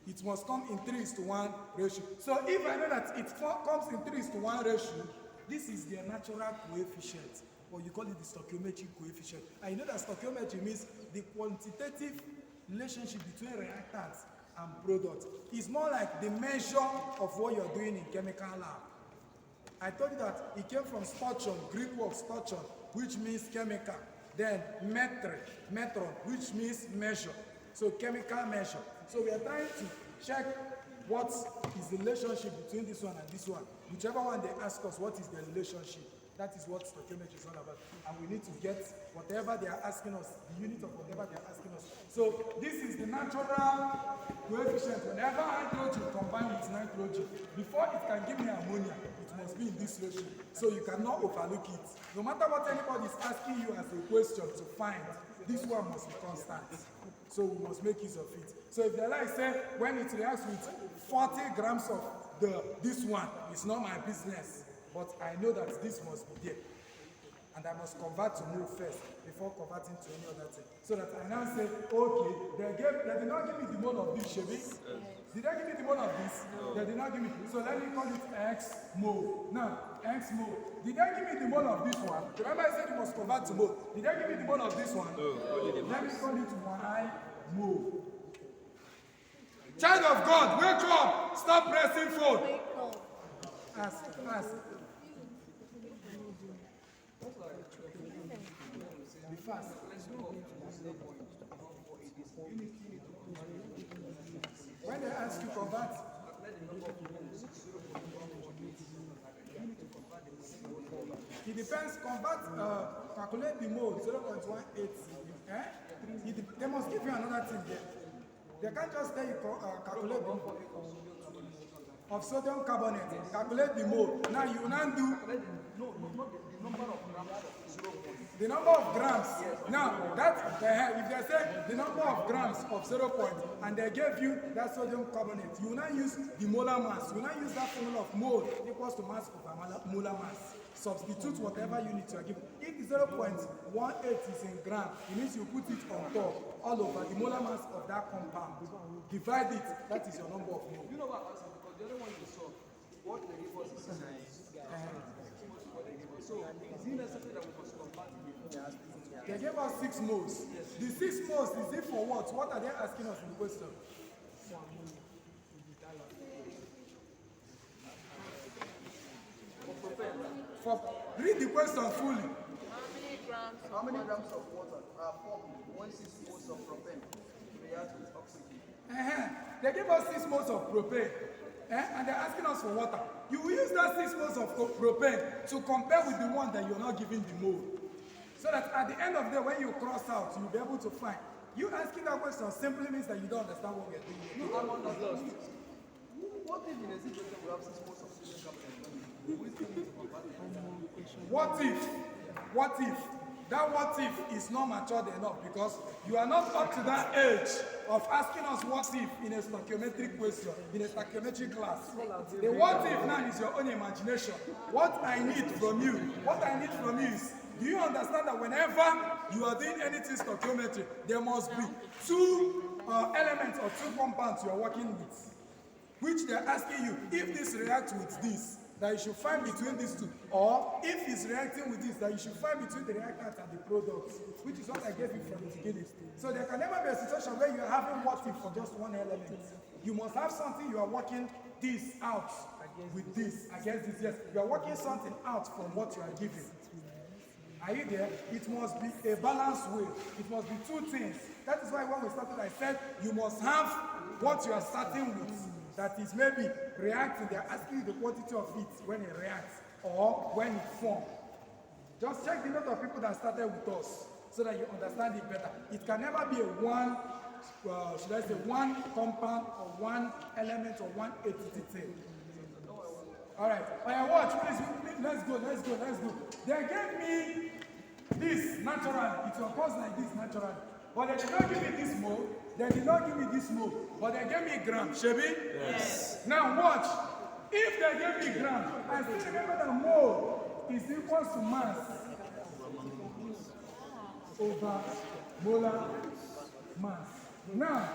It must come in 3:1 ratio. So if I know that it comes in 3:1 ratio, this is their natural coefficient, or you call it the stoichiometric coefficient. And you know that stoichiometry means the quantitative relationship between reactants and products. It's more like the measure of what you're doing in chemical lab. I told you that it came from stoichion, Greek word stoichion, which means chemical. Then metron, which means measure. So chemical measure. So we are trying to check what is the relationship between this one and this one. Whichever one they ask us, what is the relationship? That is what stoichiometry is all about. And we need to get whatever they are asking us, the unit of whatever they are asking us. So this is the natural coefficient. Whenever hydrogen combines with nitrogen, before it can give me ammonia, it must be in this ratio. So you cannot overlook it. No matter what anybody is asking you as a question to find, this one must be constant. So we must make use of it. So if they like say, when it reacts with 40 grams of this one, it's not my business. But I know that this must be there. And I must convert to move first before converting to any other thing. So that I now say, okay, they did not give me the mole of this, Shebi. Did they give me the mole of this? No. They did not give me. So let me call it X mole. Now, X mole. Did they give me the mole of this one? Remember I said you must convert to mole. Did they give me the mole of this one? No. Let me call it Y mole. Child of God, wake up! Stop pressing phone. Ask. Be fast. When they ask you convert, it depends. Calculate the mole 0.18. They must give you another thing there. They can't just tell you calculate the mole of sodium carbonate. Calculate the mole. Now you now do the number of grams. Now that if they say the number of grams of 0 point and they gave you that sodium carbonate, you now use the molar mass. You now use that formula of mole equals to mass over molar mass. Substitute whatever unit you are given. If 0.18 is in gram, it means you put it on top, all over the molar mass of that compound. Divide it, that is your number of moles. You know what? Because the other one you saw, what they give us is so is it necessary that we must convert it? They gave us 6 moles. The 6 moles is it for what? What are they asking us in the question? Read the question fully. How many grams of water are formed when 6 moles of propane react with oxygen? They give us 6 moles of propane. And they're asking us for water. You will use that 6 moles of propane to compare with the one that you're not giving the mole. So that at the end of the day, when you cross out, you'll be able to find. You asking that question simply means that you don't understand what we're doing. No, I'm not lost. What if in a situation we have 6 moles of sodium carbonate? We still need to convert it? What if that what if is not matured enough, because you are not up to that age of asking us what if in a stoichiometric question, in a stoichiometric class. The what if now is your own imagination. What I need from you is, do you understand that whenever you are doing anything stoichiometry, there must be 2 elements or 2 compounds you are working with, which they are asking you, if this reacts with this, that you should find between these 2, or if it's reacting with this, that you should find between the reactant and the product, which is what I gave you from the beginning. So there can never be a situation where you are having what if for just one element. You must have something you are working this out with this, against this. Yes, you are working something out from what you are giving. Are you there? It must be a balanced way. It must be two things. That is why when we started, I said you must have what you are starting with. That is maybe reacting. They are asking you the quantity of it when it reacts or when it forms. Just check the number of people that started with us so that you understand it better. It can never be a one, should I say, one compound or one element or one entity thing. All right. Watch, please. Let's go. They gave me this naturally. It occurs like this naturally. But they did not give me this mode. They did not give me this mode. But they gave me gram. Shebi? Yes. Now watch. If they gave me gram, I still remember that mole is equal to mass over molar mass. Now,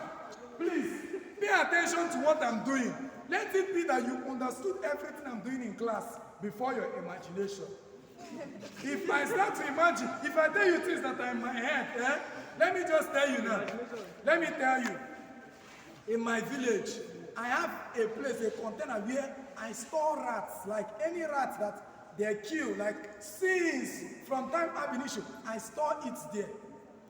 please pay attention to what I'm doing. Let it be that you understood everything I'm doing in class before your imagination. If I start to imagine, if I tell you things that are in my head, let me just tell you now. Let me tell you. In my village, I have a place, a container where I store rats, like any rat that they kill, like since from time ab initio, I store it there.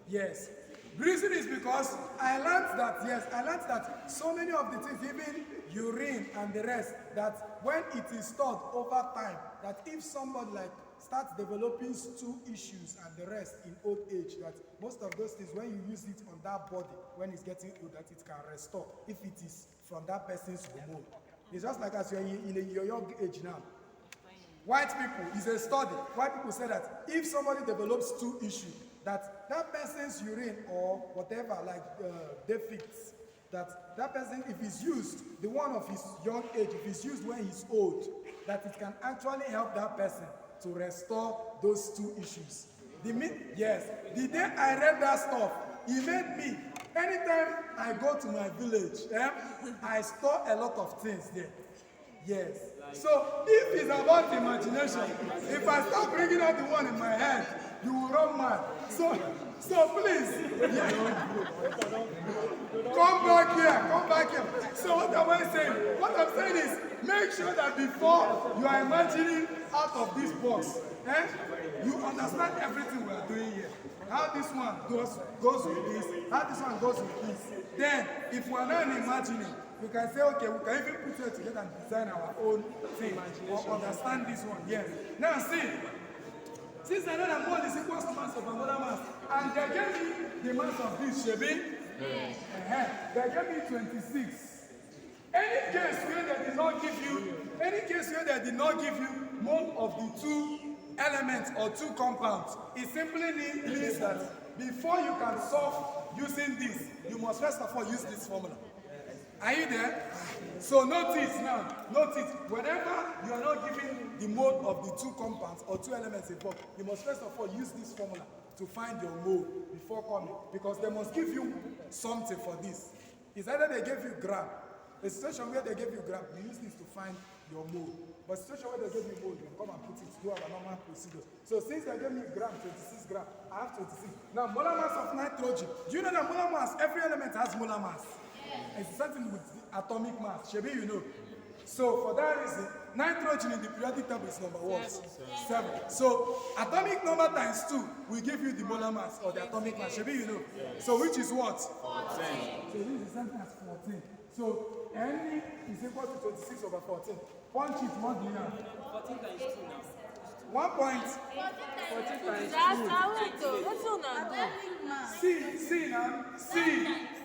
Yes. The reason is because I learned that so many of the things, even urine and the rest, that when it is stored over time, that if somebody like starts developing stool issues and the rest in old age, that most of those things, when you use it on that body, when it's getting old, that it can restore if it is from that person's hormone. It's just like as you're in your young age now. White people, it's a study. White people say that if somebody develops stool issue, that person's urine or whatever, like defects, that person, if he's used, the one of his young age, if he's used when he's old, that it can actually help that person to restore those two issues. The day I read that stuff, it made me, anytime I go to my village, I store a lot of things there. Yes. So if it's about imagination, if I start bringing out the one in my head, you will run mad. So please, come back here. So what am I saying? What I'm saying is, make sure that before you are imagining out of this box, you understand everything we are doing here. How this one goes with this, how this one goes with this. Then, if we are not imagining, we can say, okay, we can even put it together and design our own thing, or understand this one. Yes. Now see, since I know that mole is equal to mass of another mass, and they gave me the mass of this, Shebi? They gave me 26. Any case where they did not give you mode of the two elements or two compounds, it simply means that before you can solve using this, you must first of all use this formula. Are you there? So notice now, whenever you are not giving the mode of the two compounds or two elements involved, you must first of all use this formula to find your mode before coming, because they must give you something for this. It's either they gave you gram, a situation where they gave you gram, you use this to find your mode. But a situation where they gave you mode, you come and put it, do our normal procedure. So since they gave me gram, 26 gram, I have 26. Now molar mass of nitrogen. Do you know that molar mass, every element has molar mass? It's something with the atomic mass. Shebi, you know. So for that reason, nitrogen in the periodic table is number what? 7. So atomic number times 2 will give you the molar mass or the atomic mass. Shebi, you know. So which is what? 14. So this is something as 14. So N is equal to 26 over 14. Punch it, what do you have? 14 times 2 now. 1 point. 14 times 2.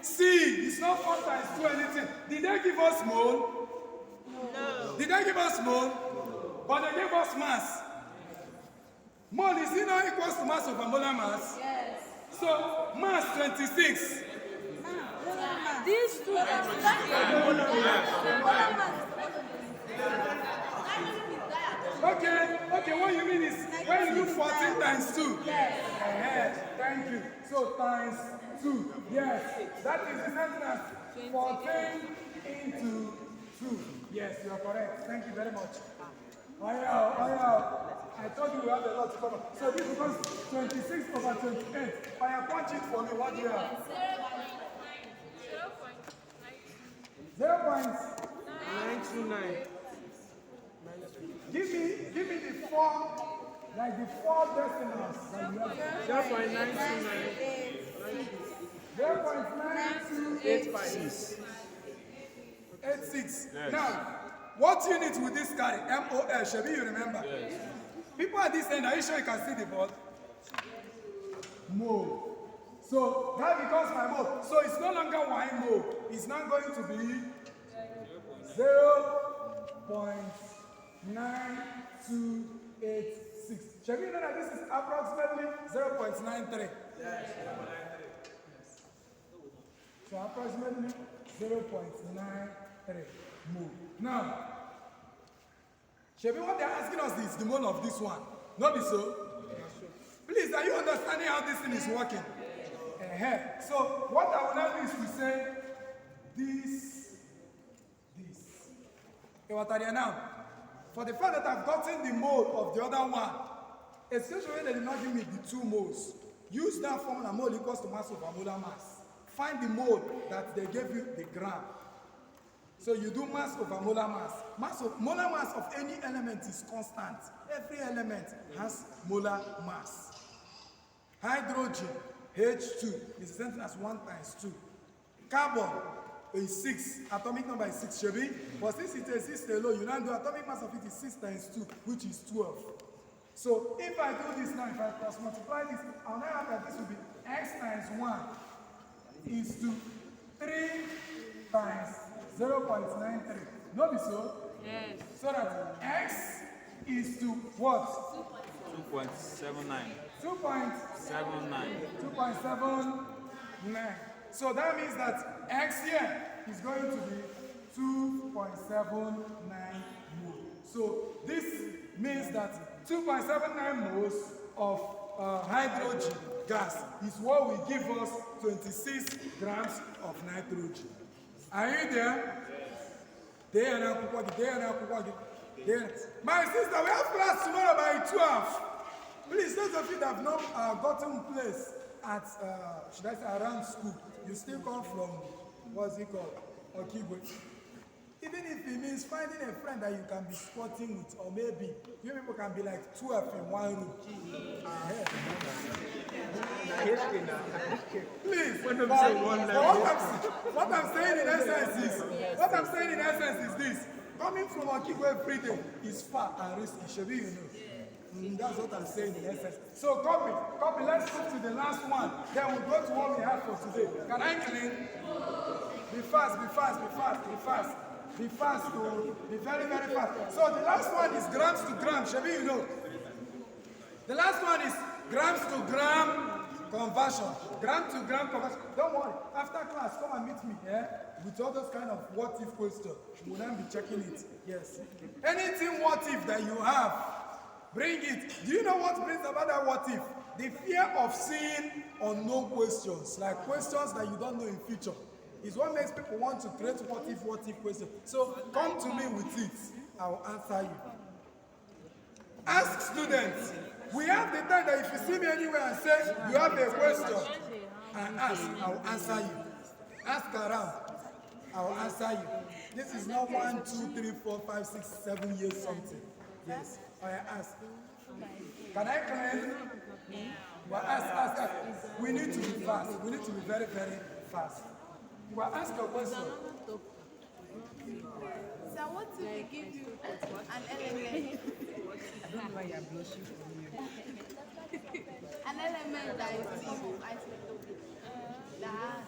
See, it's not 4 times 2 anything. Did they give us mole? No. Did they give us mole? No. But they gave us mass. Mole is it not equals to mass over molar mass? Yes. So mass 26. These two are Okay, what you mean is when you do 14 times 2. Yes. Thank you. So times 2. Yes. That is the same as 14 into 2. Yes, you are correct. Thank you very much. I told you we have a lot to cover. So this becomes 26 over 28. Punch it for me. What do you have? 929. Give me the four decimals that you have. 0.92856. 86. Yes. Now, what unit will this carry? MOL, Shabi, you remember? Yes. People at this end, are you sure you can see the board? Mole. So that becomes my mole. So it's no longer 1 mole. It's now going to be 0.9286. Shall we know that this is approximately 0.93? Yes. So approximately 0.93 mole. Now, Shebi, what they're asking us is the mole of this one. Not be so? Please, are you understanding how this thing is working? So, what I will now do is to say this. Okay, what are they now? For the fact that I've gotten the mole of the other one, especially when they did not give me the 2 moles, use that formula, mole equals to mass over molar mass. Find the mole that they gave you the gram. So you do mass over molar mass. Molar mass of any element is constant. Every element has molar mass. Hydrogen, H2, is the same as 1 times 2. Carbon is 6. Atomic number is 6, Shebi. But since it exists alone, you now do atomic mass of it is 6 times 2, which is 12. So if I do this now, if I cross multiply this, I'll now have that this will be x times 1 is to 3 times 0.93. No be so? Yes. So that x is to what? 2.79. 2.79. So that means that x here is going to be 2.79 moles. So this means that 2.79 moles of hydrogen gas is what will give us 26 grams of nitrogen. Are you there? There. My sister, we have class tomorrow by 12. Please, those of you that have not gotten place at, should I say, around school, you still come from, what's it called? Okigwe. Even if it means finding a friend that you can be squatting with, or maybe you people can be like 12 in one room. Please, what I'm saying in essence is this. Coming from Okigwe every day is far and risky, Shebi, you know. That's what I'm saying in essence. So copy, let's move to the last one. Then we'll go to what we have for today. Can I clean? Be fast. Be fast, be very, very fast. So the last one is grams to gram, Shebi, you know. The last one is grams to gram conversion. Gram to gram conversion. Don't worry, after class, come and meet me, with all those kind of what if questions. We'll then be checking it. Yes. Anything what if that you have, bring it. Do you know what brings about that what if? The fear of seeing unknown questions, like questions that you don't know in future, is what makes people want to create what if questions. So come to me with it. I will answer you. Ask students. We have the time that if you see me anywhere and say you have a question, and ask, I will answer you. Ask around, I will answer you. This is not 1, 2, 3, 4, 5, 6, 7 years something. Yes. I ask. Can I claim? Well, ask. We need to be fast. We need to be very, very fast. Well, ask a question. So what if we give you an element? I don't know why you're blushing for me. An element that is form of isotope. That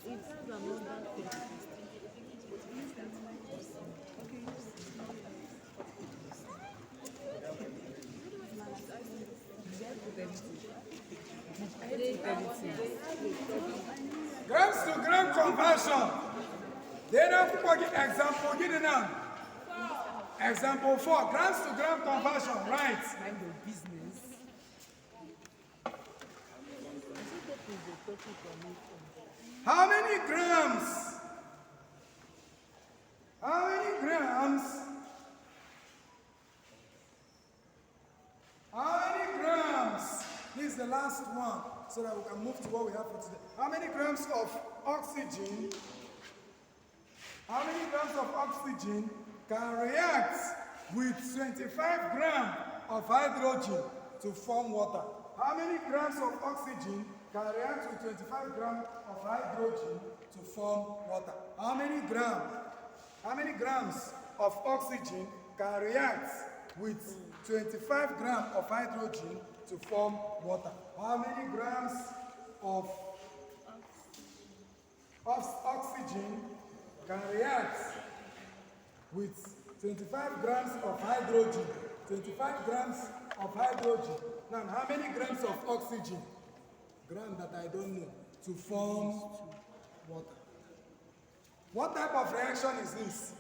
it has another Grams to gram conversion. Then I'll give example. Get it now. Example 4. Grams to gram conversion. Right. Mind your business. How many grams? How many grams? How many grams? This is the last one, so that we can move to what we have for today. How many grams of oxygen How many grams of oxygen can react with 25 grams of hydrogen to form water? How many grams of oxygen can react with 25 grams of hydrogen to form water? How many grams of oxygen can react with 25 grams of hydrogen to form water? How many grams of oxygen can react with 25 grams of hydrogen? 25 grams of hydrogen. Now, how many grams of oxygen? Gram that I don't know. To form water. What type of reaction is this?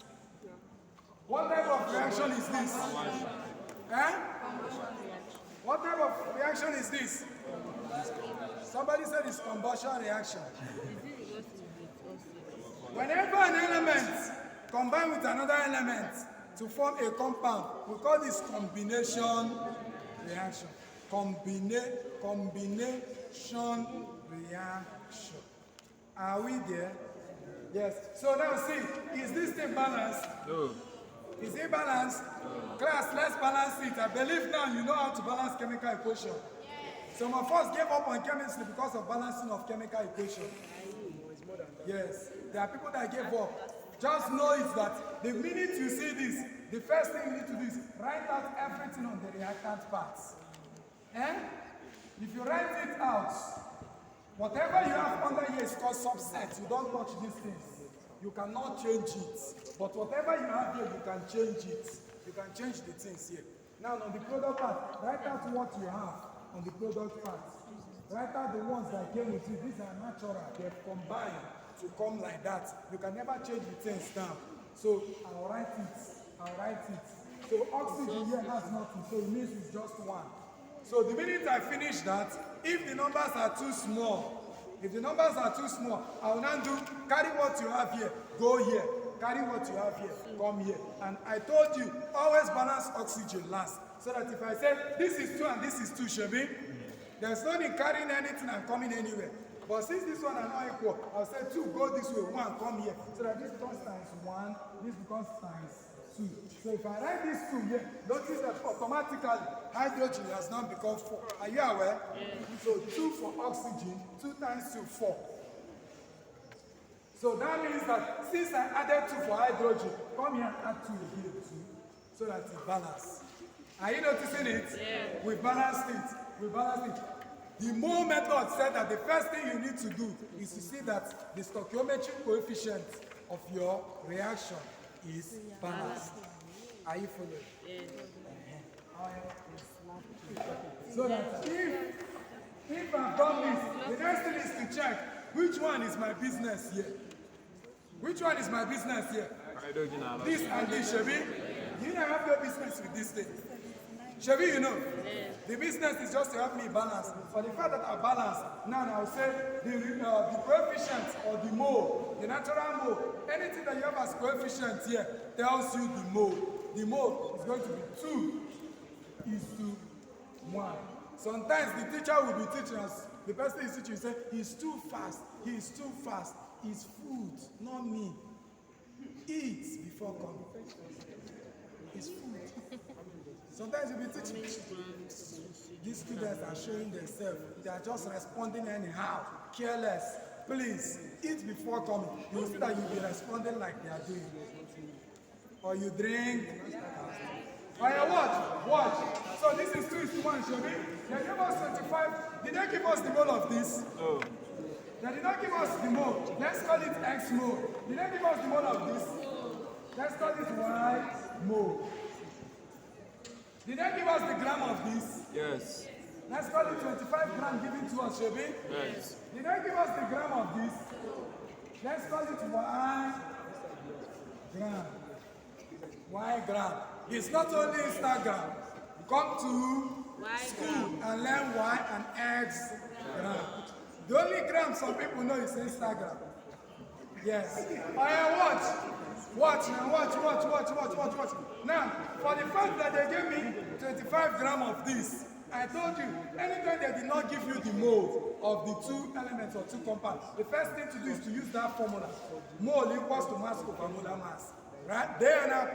What type of reaction is this? Eh? What type of reaction is this? Somebody said it's combustion reaction. Whenever an element combines with another element to form a compound, we call this combination reaction. Combination reaction. Are we there? Yes. So now see, is this thing balanced? No. Is it balanced? No. Class, let's balance it. I believe now you know how to balance chemical equation. Yes. Some of us gave up on chemistry because of balancing of chemical equation. Yes. There are people that gave up. Just know it that the minute you see this, the first thing you need to do is write out everything on the reactant parts. Eh? If you write it out, whatever you have under here is called subset. You don't touch these things. You cannot change it. But whatever you have here, you can change it. You can change the things here. Now on the product part, write out what you have on the product part. Write out the ones that came with you. These are natural. They're combined to come like that. You can never change the things down. So I'll write it. So oxygen here has nothing. So it means it's just one. So the minute I finish that, if the numbers are too small, I will now do carry what you have here, go here. Carry what you have here, come here. And I told you, always balance oxygen last. So that if I say this is 2 and this is 2, Shebi, there's no need carrying anything and coming anywhere. But since this one are not equal, I'll say 2, go this way, 1, come here. So that this becomes times 1, this becomes times 2. So if I write this 2 here, notice that automatically hydrogen has now become 4. Are you aware? Yes. So 2 for oxygen, 2 times 2, 4. So that means that since I added 2 for hydrogen, come here and add 2 here too, so that it's balanced. Are you noticing it? Yeah. We balanced it. The Mole method said that the first thing you need to do is to see that the stoichiometric coefficient of your reaction is balanced. Are you following? Yes. So that if I've done this, the next thing is to check which one is my business here. Which one is my business here? This and this, Shebi. You don't have no business with this thing. Shebi, you know. The business is just to help me balance. For the fact that I balance, now I'll say the coefficient or the mole, the natural mole, anything that you have as coefficient here tells you the mole. The mole is going to be 2:1. Sometimes the teacher will be teaching us, the person is teaching, say, he's too fast. It's food, not me. Eat before coming. It's food. Sometimes you'll be teaching. These students are showing themselves. They are just responding anyhow, careless. Please, eat before coming. You'll see that you'll be responding like they are doing. Or you drink. Or you watch. So this is 2:1, shall we? They gave us 25. Did they give us the mole of this? No. They did not give us the mole. Let's call it X mole. Did they give us the mole of this? Let's call it Y mole. Did they give us the gram of this? Yes. Let's call it 25 gram given to us, Shebi? Yes. Did they give us the gram of this? Let's call it Y gram. Y gram. It's not only Instagram. Come to school and learn Y and X gram. The only gram some people know is Instagram. Yes. Watch. Now, for the fact that they gave me 25 grams of this, I told you, anytime they did not give you the mole, of the two elements or two compounds, the first thing to do is to use that formula. Mole equals to mass over molar mass. Right? There now,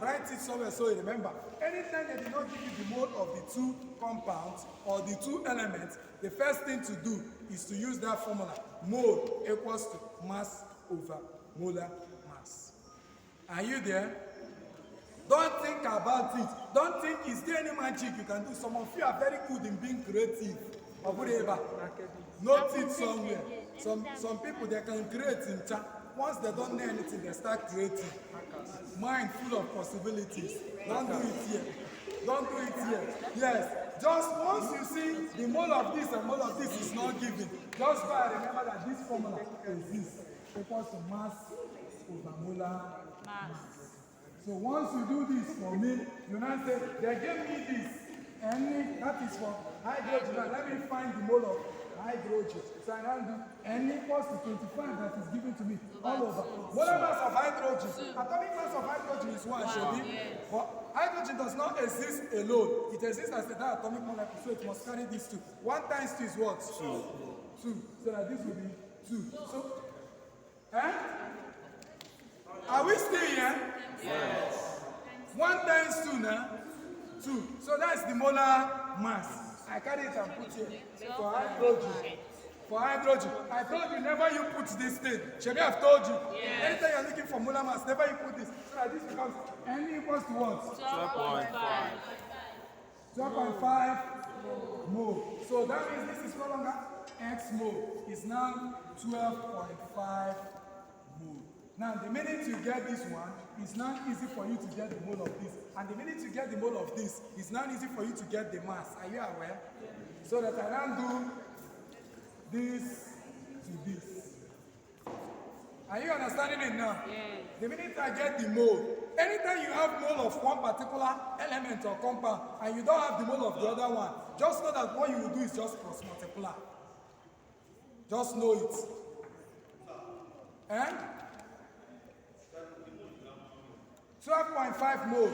write it somewhere so you remember. Anytime they did not give you the mole of the two compounds or the two elements, the first thing to do is to use that formula. Mole equals to mass over molar mass. Are you there? Don't think about it. Don't think, is there any magic you can do? Some of you are very good in being creative. Or whatever. Note it somewhere. Some people, they can create in chat. Once they don't know anything, they start creating. Mind full of possibilities. Don't do it here. Don't do it here. Yes. Just once you see the mole of this and mole of this is not given, just go and remember that this formula exists. Equals to mass over molar mass. So once you do this for me, you now say, they gave me this. That is for hydrogen. Now let me find the mole of hydrogen. So I now do N equals to 25 that is given to me all over. Molar mass of hydrogen. Atomic mass of hydrogen is 1, Shebi. But hydrogen does not exist alone. It exists as a diatomic molecule, so it must carry these two. 1 times 2 is what? 2. 2. So that this will be 2. So, are we still here? Yes. 1 times 2 now? 2. So that's the molar mass. I carry it and put here. For hydrogen. For hydrogen. I told you, never you put this thing. Shebi, I've told you. Yes. Anytime you're looking for molar mass, never you put this. So that this becomes N equals to what? 12.5. 12.5 mole. So that means this is no longer X mole. It's now 12.5 mole. Now, the minute you get this one, it's now easy for you to get the mole of this. And the minute you get the mole of this, it's now easy for you to get the mass. Are you aware? Yeah. So that I now do this to this. Are you understanding it now? Yeah. The minute I get the mole, anytime you have mole of one particular element or compound, and you don't have the mole of the other one, just know that what you will do is just cross multiply. Just know it. And 12.5 mole.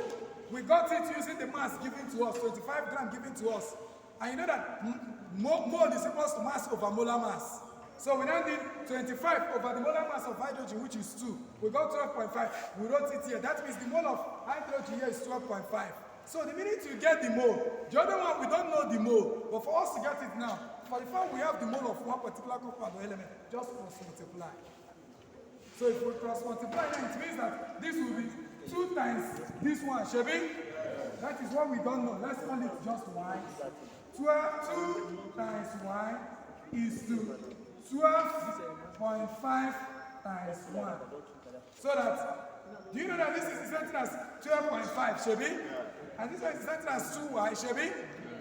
We got it using the mass given to us, 25 grams given to us. And you know that mole is equal to mass over molar mass. So we now did 25 over the molar mass of hydrogen, which is 2. We got 12.5. We wrote it here. That means the mole of hydrogen here is 12.5. So the minute you get the mole, the other one, we don't know the mole. But for us to get it now, for the fact we have the mole of one particular compound or element, just cross multiply. So if we cross multiply, then it means that this will be 2 times this one, Shebi? That is what we don't know. Let's call it just y. 2 times y is to 12.5 times 1. So that, do you know that this is the same thing as 12.5, Shebi? And this one is the same thing as 2y, Shebi?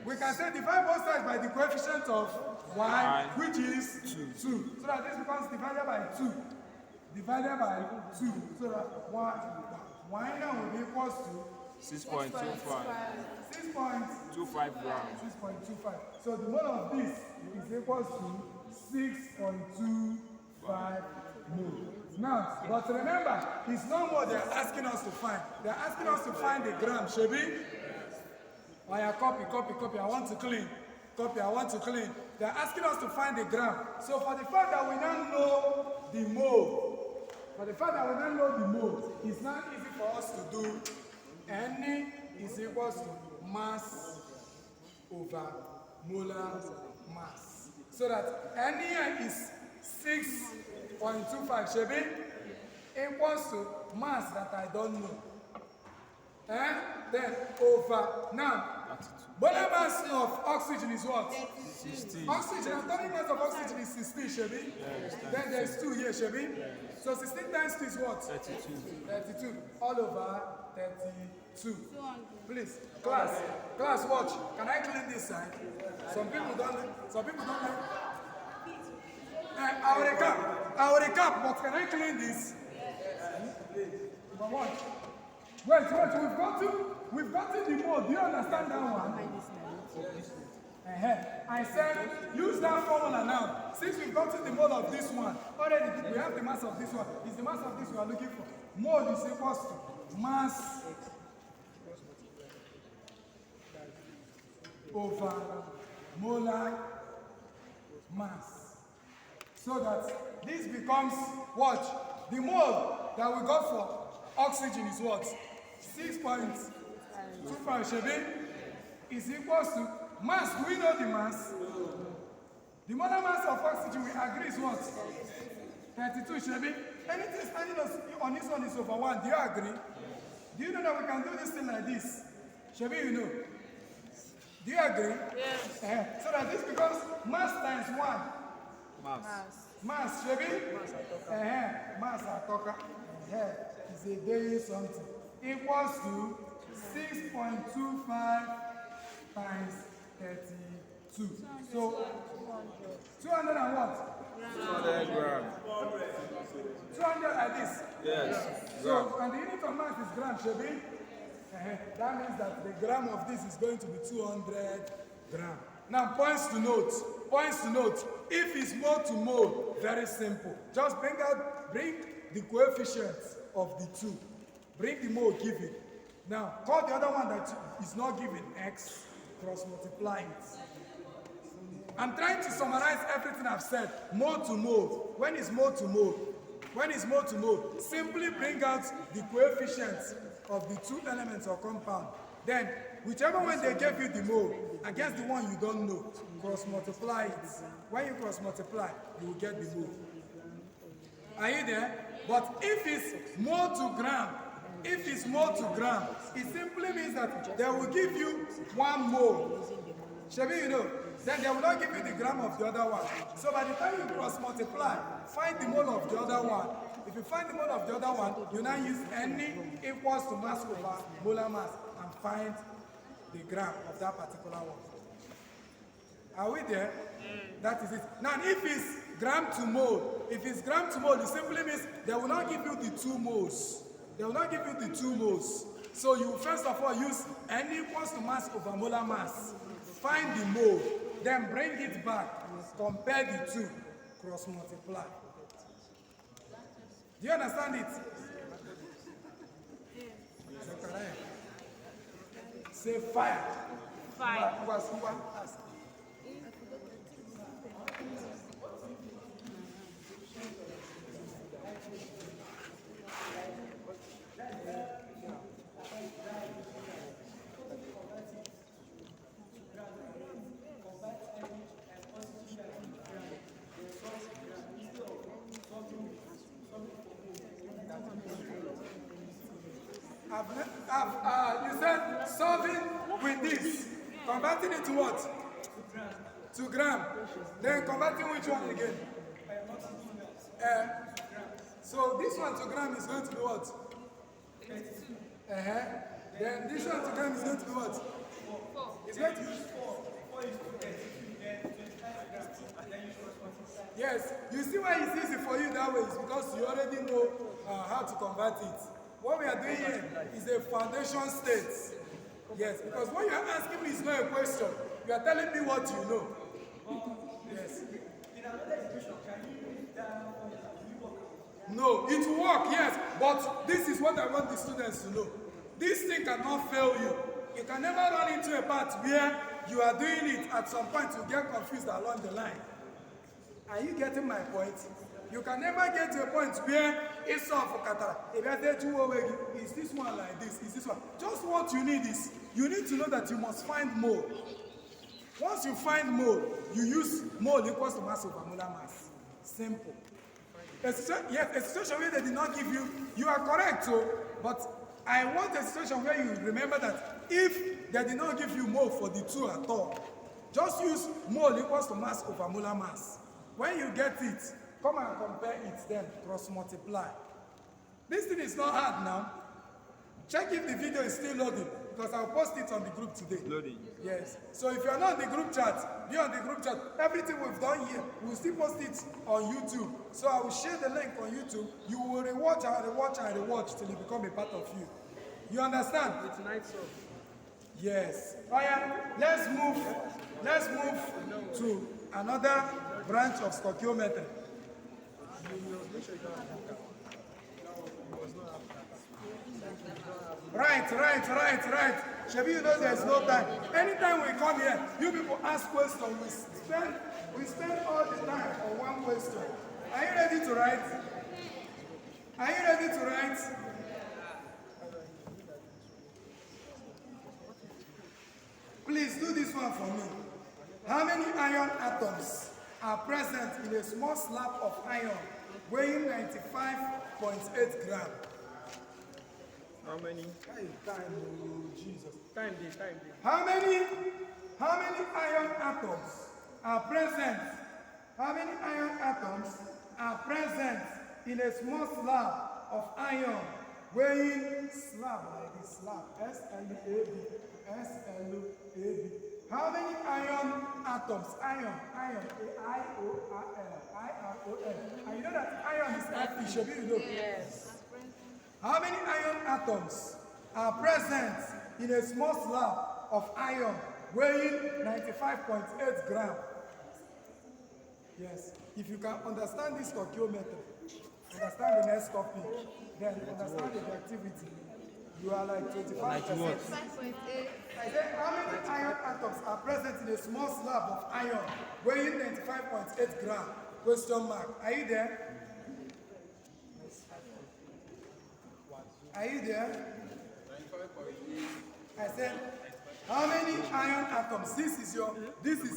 We can say divide both sides by the coefficient of y, which is 2. So that this becomes divided by 2. Divided by 2. So that y now will be equals to 6.25. 6.25 grams. 6.25. So the mole of this is equals to 6.25 mole. Now, but remember, it's not what they're asking us to find. They're asking us to find the gram, Shebi? Oh, yeah, copy. I want to clean. I want to clean. They're asking us to find the gram. So for the fact that we now know the mole, it's not easy for us to do N is equals to mass over molar mass. So that N here is 6.25, Shebi, equals to mass that I don't know. And then over. Now, molar mass of oxygen is what? 16. Oxygen, atomic mass of oxygen is 16, Shebi. Yes, Then there's 2 here, Shebi. Yes. So 16 times 2 is what? 32. 32. All over 32. Please, class, watch. Can I clean this side? Some people don't like. I'll recap, but can I clean this? But watch. Wait, we've gotten the mole. Do you understand that one? I said, use that formula now. Since we've gotten the mole of this one, already we have the mass of this one. It's the mass of this we are looking for. Mole is equals to mass over molar mass. So that this becomes what? The mole that we got for oxygen is what? 6.25 Shebi is equals to mass. Do we know the mass? The molar mass of oxygen, we agree, is what? 32 Shebi. Anything standing on this one is over 1. Do you agree? Do you know that we can do this thing like this? Shebi, you know. Do you agree? Yes. So that this becomes mass times 1. Mass, Shebi? Mass atoka. Is a day something. Equals to 6.25 times 32. So 200 and what? 200 grams. 200 like this. Yes. So, and the unit of mass is gram, Shebi? That means that the gram of this is going to be 200 gram. Now, points to note. If it's mole to mole, very simple. Just bring the coefficients of the two. Bring the mole, give it. Now, call the other one that is not given, x, cross multiply it. I'm trying to summarize everything I've said. Mole to mole. When is mole to mole? Simply bring out the coefficients of the two elements or compound. Then, whichever one they gave you the mole, against the one you don't know, cross multiply it. When you cross multiply, you will get the mole. Are you there? But if it's mole to gram, it simply means that they will give you 1 mole. Shebi, you know, then they will not give you the gram of the other one. So by the time you cross multiply, find the mole of the other one. If you find the mole of the other one, you now use N equals to mass over molar mass and find the gram of that particular one. Are we there? That is it. Now, if it's gram to mole, it simply means they will not give you the 2 moles. So you first of all use N equals to mass over molar mass. Find the mole, then bring it back, compare the two, cross multiply. Do you understand it? Say fire. Fire. You said solving with this, converting it to what? To gram. Then converting which one again? So this one to gram is going to be what? Then this one to gram is going to be what? It's going to be 4. Yes, you see why it's easy for you that way is because you already know how to convert it. What we are doing here is a foundation state. Yes, because what you are asking me is not a question. You are telling me what you know. Yes. No, it will work, yes. But this is what I want the students to know. This thing cannot fail you. You can never run into a part where you are doing it at some point you get confused along the line. Are you getting my point? You can never get to a point where it's all for Qatar. If I say is this one like this? Is this one? Just what you need is, you need to know that you must find mole. Once you find mole, you use mole equals to mass over molar mass. Simple. Yes, a situation where they did not give you, you are correct, but I want a situation where you remember that if they did not give you mole for the 2 at all, just use mole equals to mass over molar mass. When you get it, come and compare it, then cross multiply. This thing is not hard now. Check if the video is still loading, because I'll post it on the group today. Loading. Yes. So if you're not on the group chat, be on the group chat. Everything we've done here, we'll still post it on YouTube. So I will share the link on YouTube. You will rewatch and rewatch and rewatch till it become a part of you. You understand? It's night so. Yes. Oh yeah, let's move to another branch of stoichiometry. Right. Shebi, you know there's no time. Anytime we come here, you people ask questions, we spend We spend all the time on one question. Are you ready to write? Are you ready to write? Please do this one for me. How many iron atoms are present in a small slab of iron weighing 95.8 grams? How many? Time, oh Jesus. Time day. How many iron atoms are present? How many iron atoms are present in a small slab of iron weighing slab like this slab? S-L-A-B. S-L-A-B. How many iron atoms? Iron. I-O-R-L. And you know that iron is Fe, should you know? Yes. How many iron atoms are present in a small slab of iron weighing 95.8 grams? Yes. If you can understand this stoichiometry, understand the next topic, then understand the activity, you are like 25%. I said, how many iron atoms are present in a small slab of iron weighing 95.8 grams? Question mark. Are you there? Are you there? I said, how many iron atoms? This is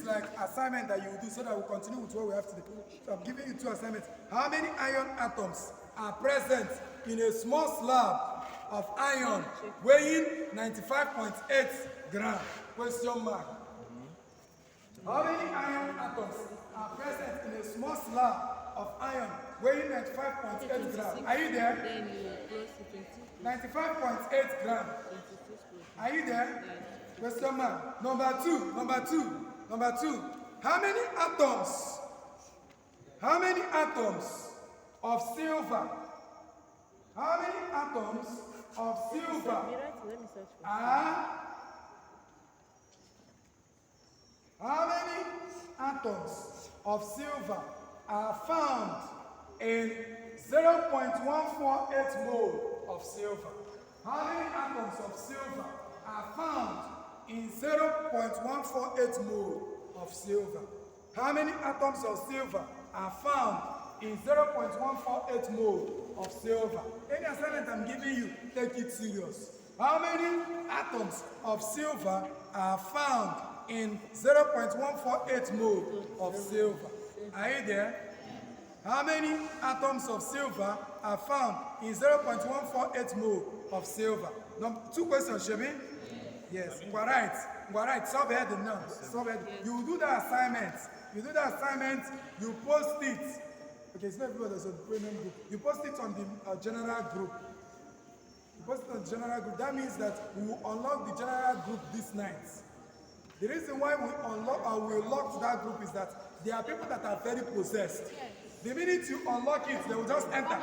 like assignment that you will do so that we'll continue with what we have today. So I'm giving you 2 assignments. How many iron atoms are present in a small slab of iron weighing 95.8 grams? Question mark. How many iron atoms are present in a small slab of iron weighing 95.8 grams? Are you there? 95.8 grams. Are you there? Question mark. Number two. How many atoms of silver? How many atoms of silver are? How many atoms of silver are found in 0.148 mole of silver? How many atoms of silver are found in 0.148 mole of silver? How many atoms of silver are found in 0.148 mole of silver? Any assignment I'm giving you, take it serious. How many atoms of silver are found in 0.148 mole of silver? Are you there? How many atoms of silver are found in 0.148 mole of silver? 2 questions, Shemi? Yes. Right. Solve it now. Solve it. You do the assignment. You post it. Okay, it's not everybody that's on the premium group. You post it on the general group. That means that we will unlock the general group this night. The reason why we locked that group is that there are people that are very possessed. The minute you unlock it, they will just enter.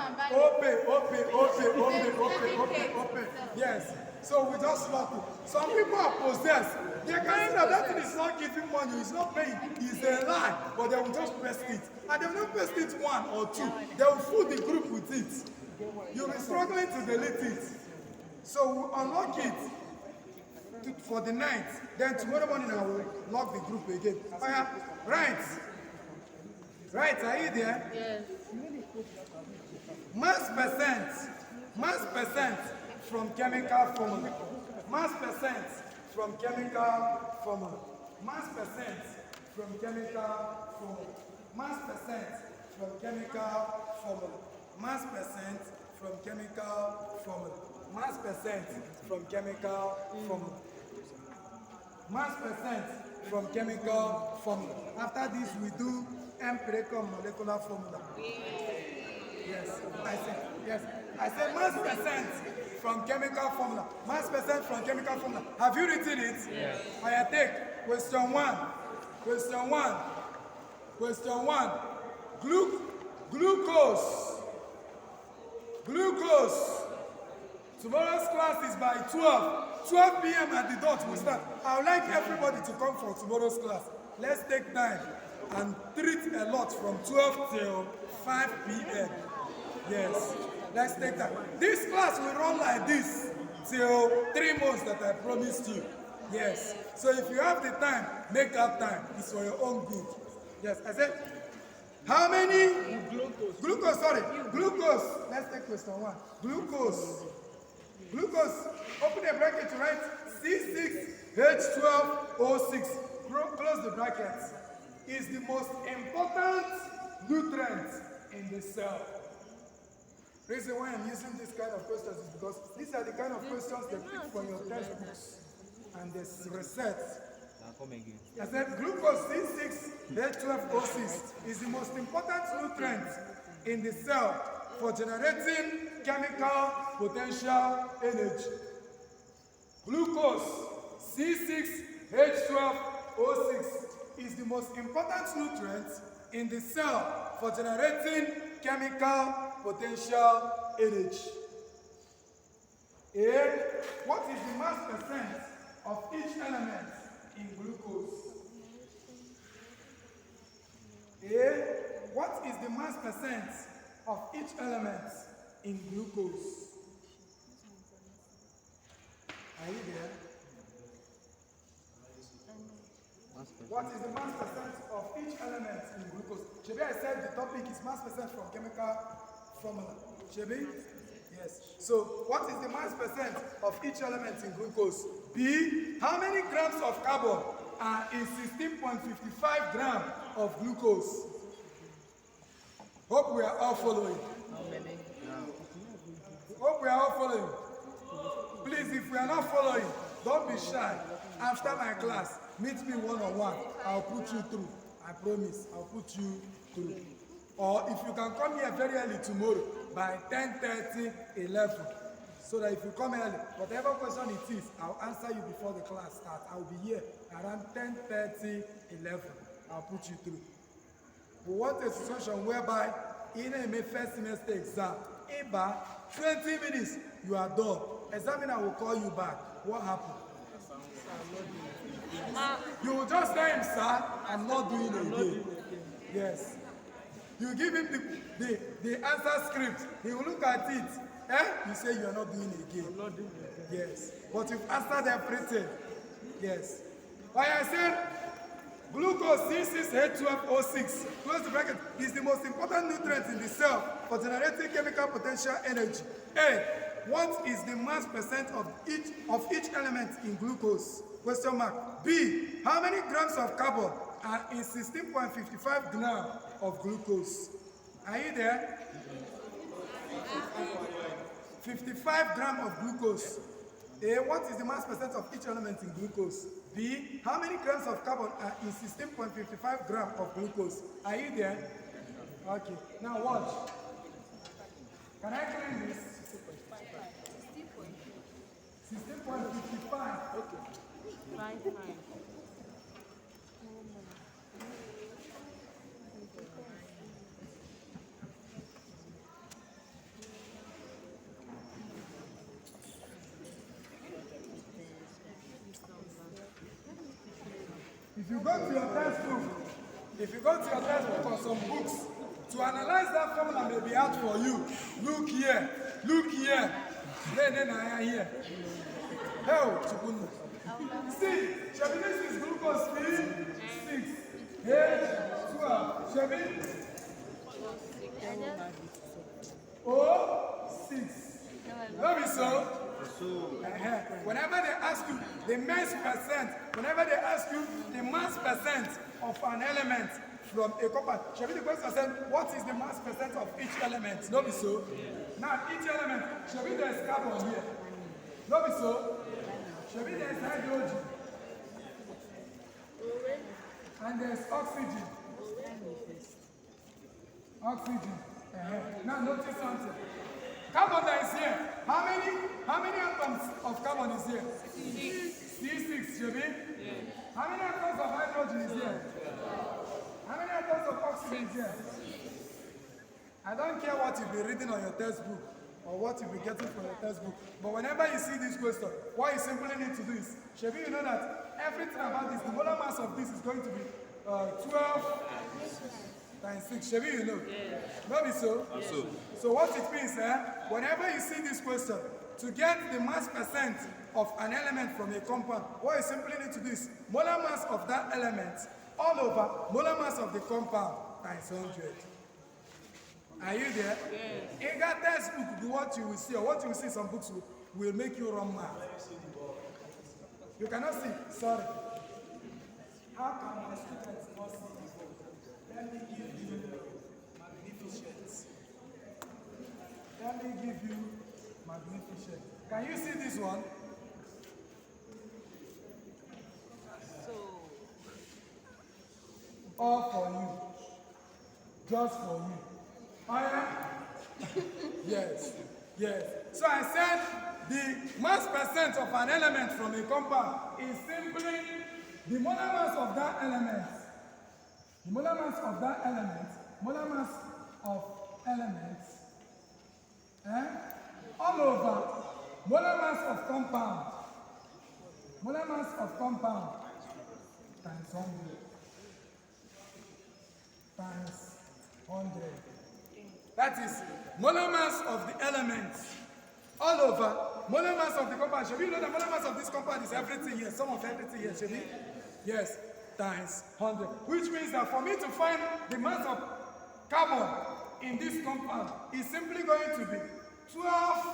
Open. Yes. So we just lock it. Some people are possessed. They can say that thing is not giving money, it's not paying, it's a lie, but they will just paste it. And they will not paste it 1 or 2. They will fill the group with it. You'll be struggling to delete it. So we'll unlock it for the night. Then tomorrow morning I will lock the group again. Right, are you there? Yes. Mass percent from chemical formula. Mass percent from chemical formula. Mass percent from chemical formula. Mass percent from chemical formula. Mass percent from chemical formula. Mass percent from chemical formula. Mass percent from chemical formula. After this, we do empirical molecular formula. Yes, I said mass percent from chemical formula. Mass percent from chemical formula. Have you written it? Yes. I take question 1. Question 1. Glucose. Tomorrow's class is by 12 p.m. at the dot we start. I would like everybody to come for tomorrow's class. Let's take time and treat a lot from 12 till 5 p.m. Yes, let's take that. This class will run like this till 3 months that I promised you. Yes, so if you have the time, make that time. It's for your own good. Yes, I said, how many? Glucose, sorry. Glucose. Let's take question 1. Glucose. Glucose. Open a bracket to write C6H12O6. Close the brackets. Is the most important nutrient in the cell. The reason why I'm using this kind of questions is because these are the kind of questions they pick from your textbooks and there's research. I said glucose C6H12O6 is the most important nutrient in the cell for generating chemical potential energy. Glucose C6H12O6 is the most important nutrient in the cell for generating chemical potential energy. A. What is the mass percent of each element in glucose? A. What is the mass percent of each element in glucose? Are you there? What is the mass percent of each element in glucose? Shebi, I said the topic is mass percent from chemical formula. Shebi? Yes. So, what is the mass percent of each element in glucose? B. How many grams of carbon are in 16.55 grams of glucose? Hope we are all following. How many? Hope we are all following. Please, if we are not following, don't be shy. After my class, meet me one-on-one. I'll put you through. I promise, I'll put you through. Or if you can come here very early tomorrow by 10:30, 11. So that if you come early, whatever question it is, I'll answer you before the class starts. I'll be here around 10:30, 11. I'll put you through. We want a situation whereby in a first semester exam, about 20 minutes, you are done. Examiner will call you back. What happened? You will just tell him, sir, I'm not doing it again. Yes. You give him the answer script. He will look at it. You say you are not doing it again. Yes. But you've answered everything. Yes. Like I said, glucose C6H12O6, close the bracket, is the most important nutrient in the cell for generating chemical potential energy. A. What is the mass percent of each element in glucose? Question mark. B. How many grams of carbon are in 16.55 grams of glucose? Are you there? 55 grams of glucose. A. What is the mass percent of each element in glucose? B. How many grams of carbon are in 16.55 grams of glucose? Are you there? Okay. Now watch. Can I clean this? 16.55. Okay. If you go to your textbook or some books, to analyze that formula may be hard for you. Look here. Then I am here. Hell, see, Shabi, this is glucose C6H12. Shabi? O6. That is so. Whenever they ask you the mass percent of an element from a compound, Shabi, the question said, what is the mass percent of each element? Not be so. Now, each element, Shabi, there is carbon here. Not be so. Shabi, there is hydrogen. And there is oxygen. Now, notice something. Carbon that is here. How many atoms of carbon is here? C6, Shabi? How many atoms of hydrogen is here? How many atoms of oxygen is here? I don't care what you've been reading on your textbook or what you'll be getting from your textbook. But whenever you see this question, what you simply need to do is, Shabi, you know that everything about this, the molar mass of this is going to be 12 times 6. Shabi, you know? Not be so? So what it means, whenever you see this question, to get the mass percent of an element from a compound, what you simply need to do is, molar mass of that element all over molar mass of the compound times 100. Are you there? Yes. In that textbook, what you will see, or what you will see in some books will make you run mad. You cannot see. Sorry. How can my students not see? Let me give you magnificence. Let me give you magnificence. Can you see this one? All for you. Just for you. Oh yeah? Yes. Yes. So I said the mass percent of an element from a compound is simply the molar mass of that element. The molar mass of that element. Molar mass of elements. All over. Molar mass of compound. Molar mass of compound times 100. Times 100. That is molar mass of the elements all over. Molar mass of the compound. Should we know the molar mass of this compound is everything here, sum of everything here, should we? Yes, times 100. Which means that for me to find the mass of carbon in this compound is simply going to be 12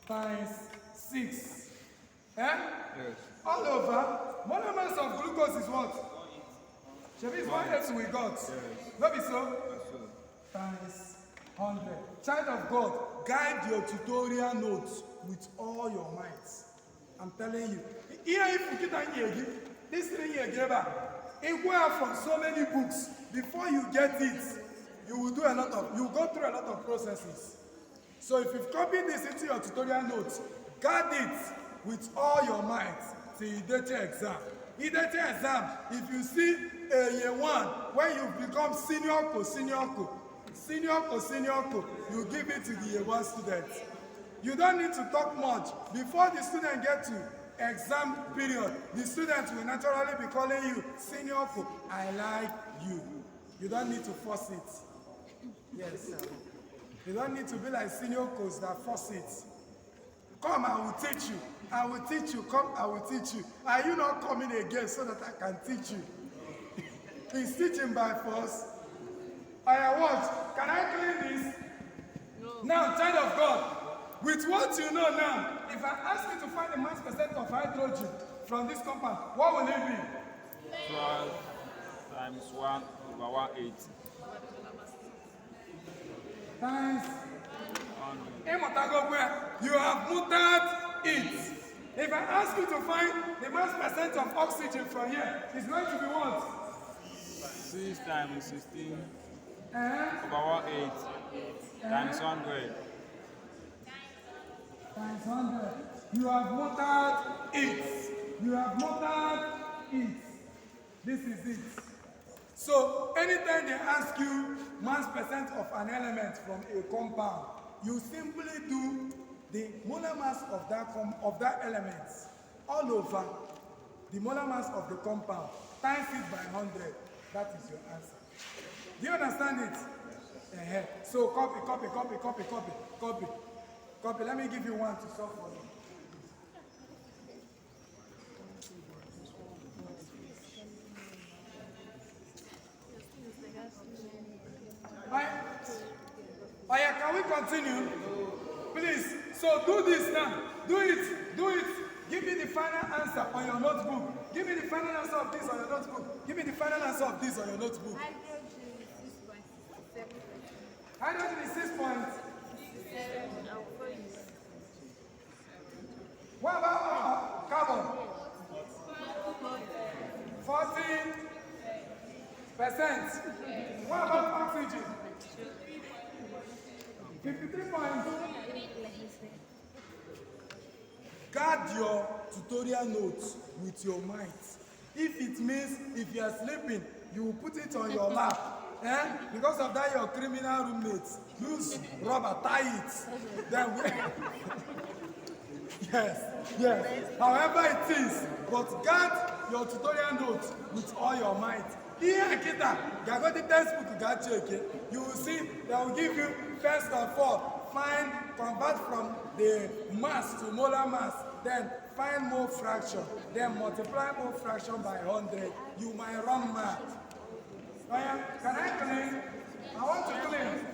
times 6. Yes. All over. Molar mass of glucose is what? Should is 180 we got. Yes. Not be so? Times 100. Child of God, guide your tutorial notes with all your might. I'm telling you. Here if you get this thing here, it will from so many books. Before you get it, you will do you go through a lot of processes. So if you've copied this into your tutorial notes, guard it with all your might till you date your exam. In the exam, if you see a year 1, when you become senior co, you give it to the year 1 student. You don't need to talk much. Before the student gets to exam period, the student will naturally be calling you senior co. I like you. You don't need to force it. Yes, sir. You don't need to be like senior co's that force it. Come, I will teach you. I will teach you. Come, I will teach you. Are you not coming again so that I can teach you? He's teaching by force. I what? Can I clean this? No. Now, child of God, with what you know now, if I ask you to find the mass percent of hydrogen from this compound, what will it be? 12 times 1 over 180. Times. You have muted it. If I ask you to find the mass percent of oxygen from here, it's going to be what? 6 times 16 over 180 times 100. Times 100. You have muted it. You have muted it. This is it. So anytime they ask you mass percent of an element from a compound, you simply do the molar mass of that element all over the molar mass of the compound times it by 100. That is your answer. Do you understand it? So copy. Let me give you one to solve for you. Can we continue? Please. So do this now. Do it. Give me the final answer on your notebook. Give me the final answer of this on your notebook. Give me the final answer of this on your notebook. Hydrogen is 6.7. What about carbon? 40%. What about oxygen? 53 points. Guard your tutorial notes with your mind. If it means if you are sleeping, you will put it on your lap. Because of that, your criminal roommates use rubber, tie it. Then yes. However it is, but guard your tutorial notes with all your might. Here, Kita, you got the textbook you got check. You will see they will give you first of all convert from the mass to molar mass. then find mole fraction, then multiply mole fraction by 100, you might run mad. Can I clean? I want to clean.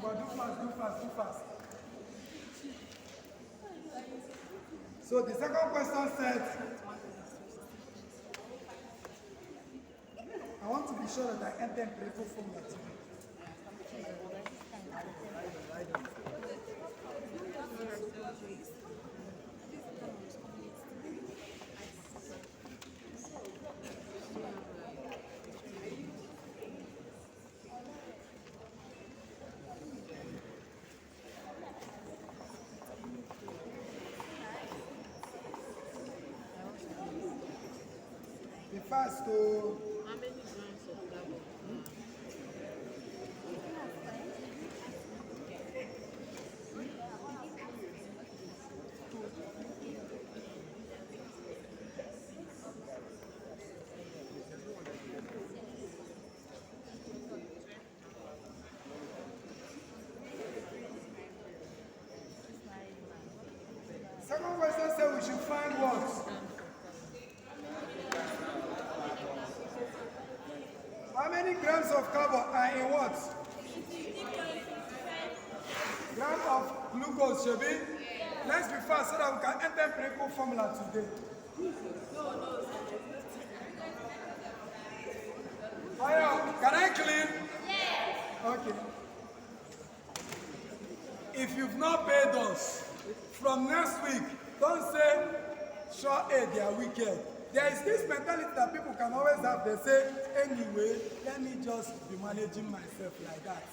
But do fast. So the second question said, I want to be sure that I enter empirical formula too. Be fast, oh. How many grams of carbon? Second question said we should find what? How many grams of carbon are in what? Gram of glucose, Shebi? Let's be fast so that we can enter empirical formula today. Can I clean? Yes. Okay. If you've not paid us, from next week, don't say, sure, hey, they are wicked. There is this mentality that people can always have. They say, anyway, let me just be managing myself like that.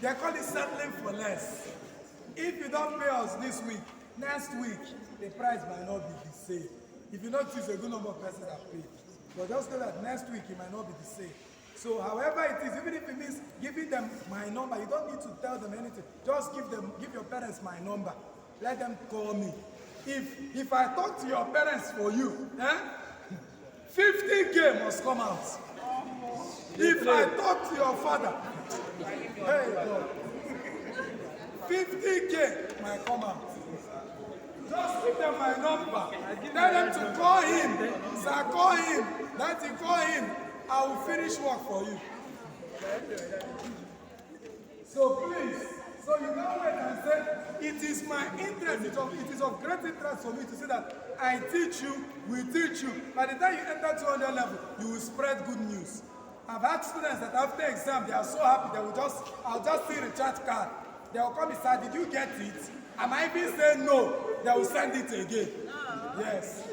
They call it settling for less. If you don't pay us this week, next week, the price might not be the same. If you notice, a good number of persons have paid. But just know that next week, it might not be the same. So however it is, even if it means giving them my number, you don't need to tell them anything. Just give your parents my number. Let them call me. If I talk to your parents for you, 50K must come out. If I talk to your father, hey God, 50K might come out. Just give them my number. Tell them to call him. Sir, call him. That you call him. I will finish work for you. So please, so you now wait and say, it is my interest, it is of great interest for me to say that I teach you, we teach you. By the time you enter 200 level, you will spread good news. I've had students that after exam, they are so happy, I'll just see recharge card. They will come inside, did you get it? I might even say no, they will send it again. Yes.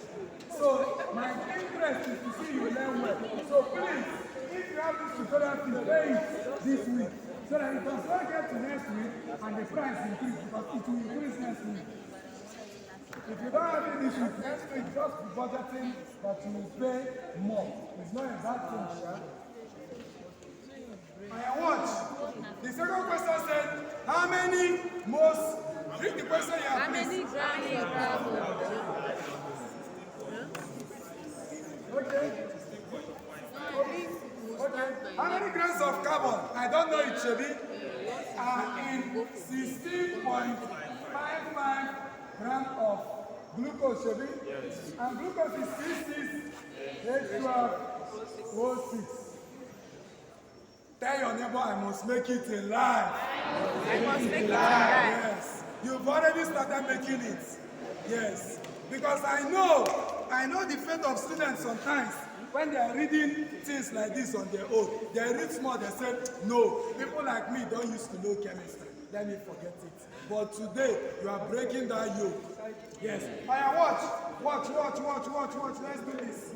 So my interest is to see you learn well. So please, if you have this tutorial, please pay it this week. So that you can still get to next week and the price increase because it will increase next week. If you don't have it this week, next week just be budgeting that you will pay more. It's not a bad thing, sure. And watch. The second question said, how many most, read the question you have, please. How many grams of carbon? Okay. How many grams of carbon? I don't know it, Shebi. In 16.55 grams of glucose, Shebi. Yes. And glucose is 66H12O6. Tell your neighbor, I must make it alive. I must make it alive. Yes. You've already started making it. Yes. Because I know the fate of students sometimes. When they are reading things like this on their own, they read small, they say, no, people like me don't used to know chemistry. Let me forget it. But today, you are breaking that yoke. Yes. Fire, watch. Let's do this.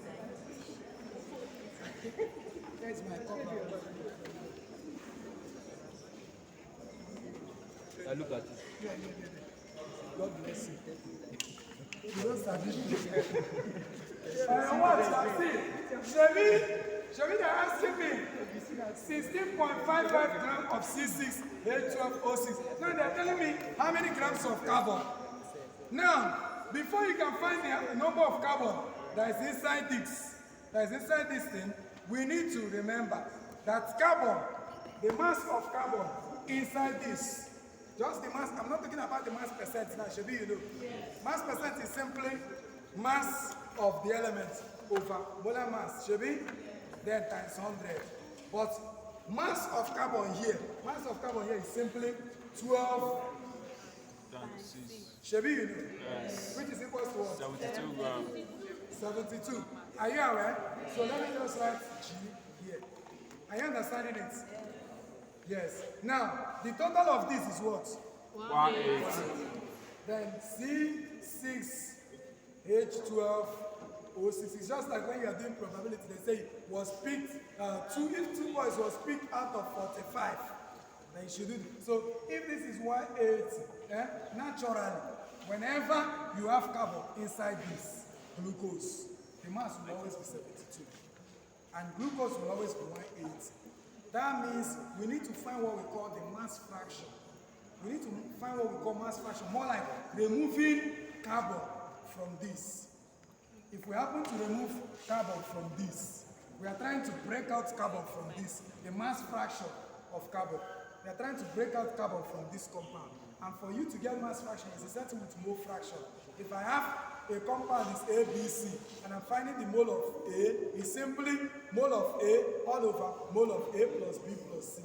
There's my cover. I look at it. God bless you. You don't sabi. Watch, see. Shebi, they're asking me 16.55 grams of C6H12O6. Now they're telling me how many grams of carbon. Now, before you can find the number of carbon that is inside this thing, we need to remember that carbon, the mass of carbon inside this Just the mass. I'm not talking about the mass percent now, Shebi, you know. Mass percent is simply mass of the element over molar mass, Shebi, then times 100. But mass of carbon here is simply 12 6. Shebi, you know, Yes. which is equal to what? 72 grams. 72. Are you aware? So let me just write G here. Are you understanding it? Yes. Now, the total of this is what? 180. Then C6H12O6. It's just like when you are doing probability, they say was picked, if 2 boys was picked out of 45, then you should do it. So if this is 180, naturally, whenever you have carbon inside this glucose, the mass will always be 72. And glucose will always be 180. That means we need to find what we call the mass fraction. We need to find what we call mass fraction, more like removing carbon from this. If we happen to remove carbon from this, we are trying to break out carbon from this, the mass fraction of carbon. We are trying to break out carbon from this compound. And for you to get mass fraction, it's a certain with mole fraction. If I have a compound is A, B, C, and I'm finding the mole of A, is simply mole of A all over mole of A plus B plus C.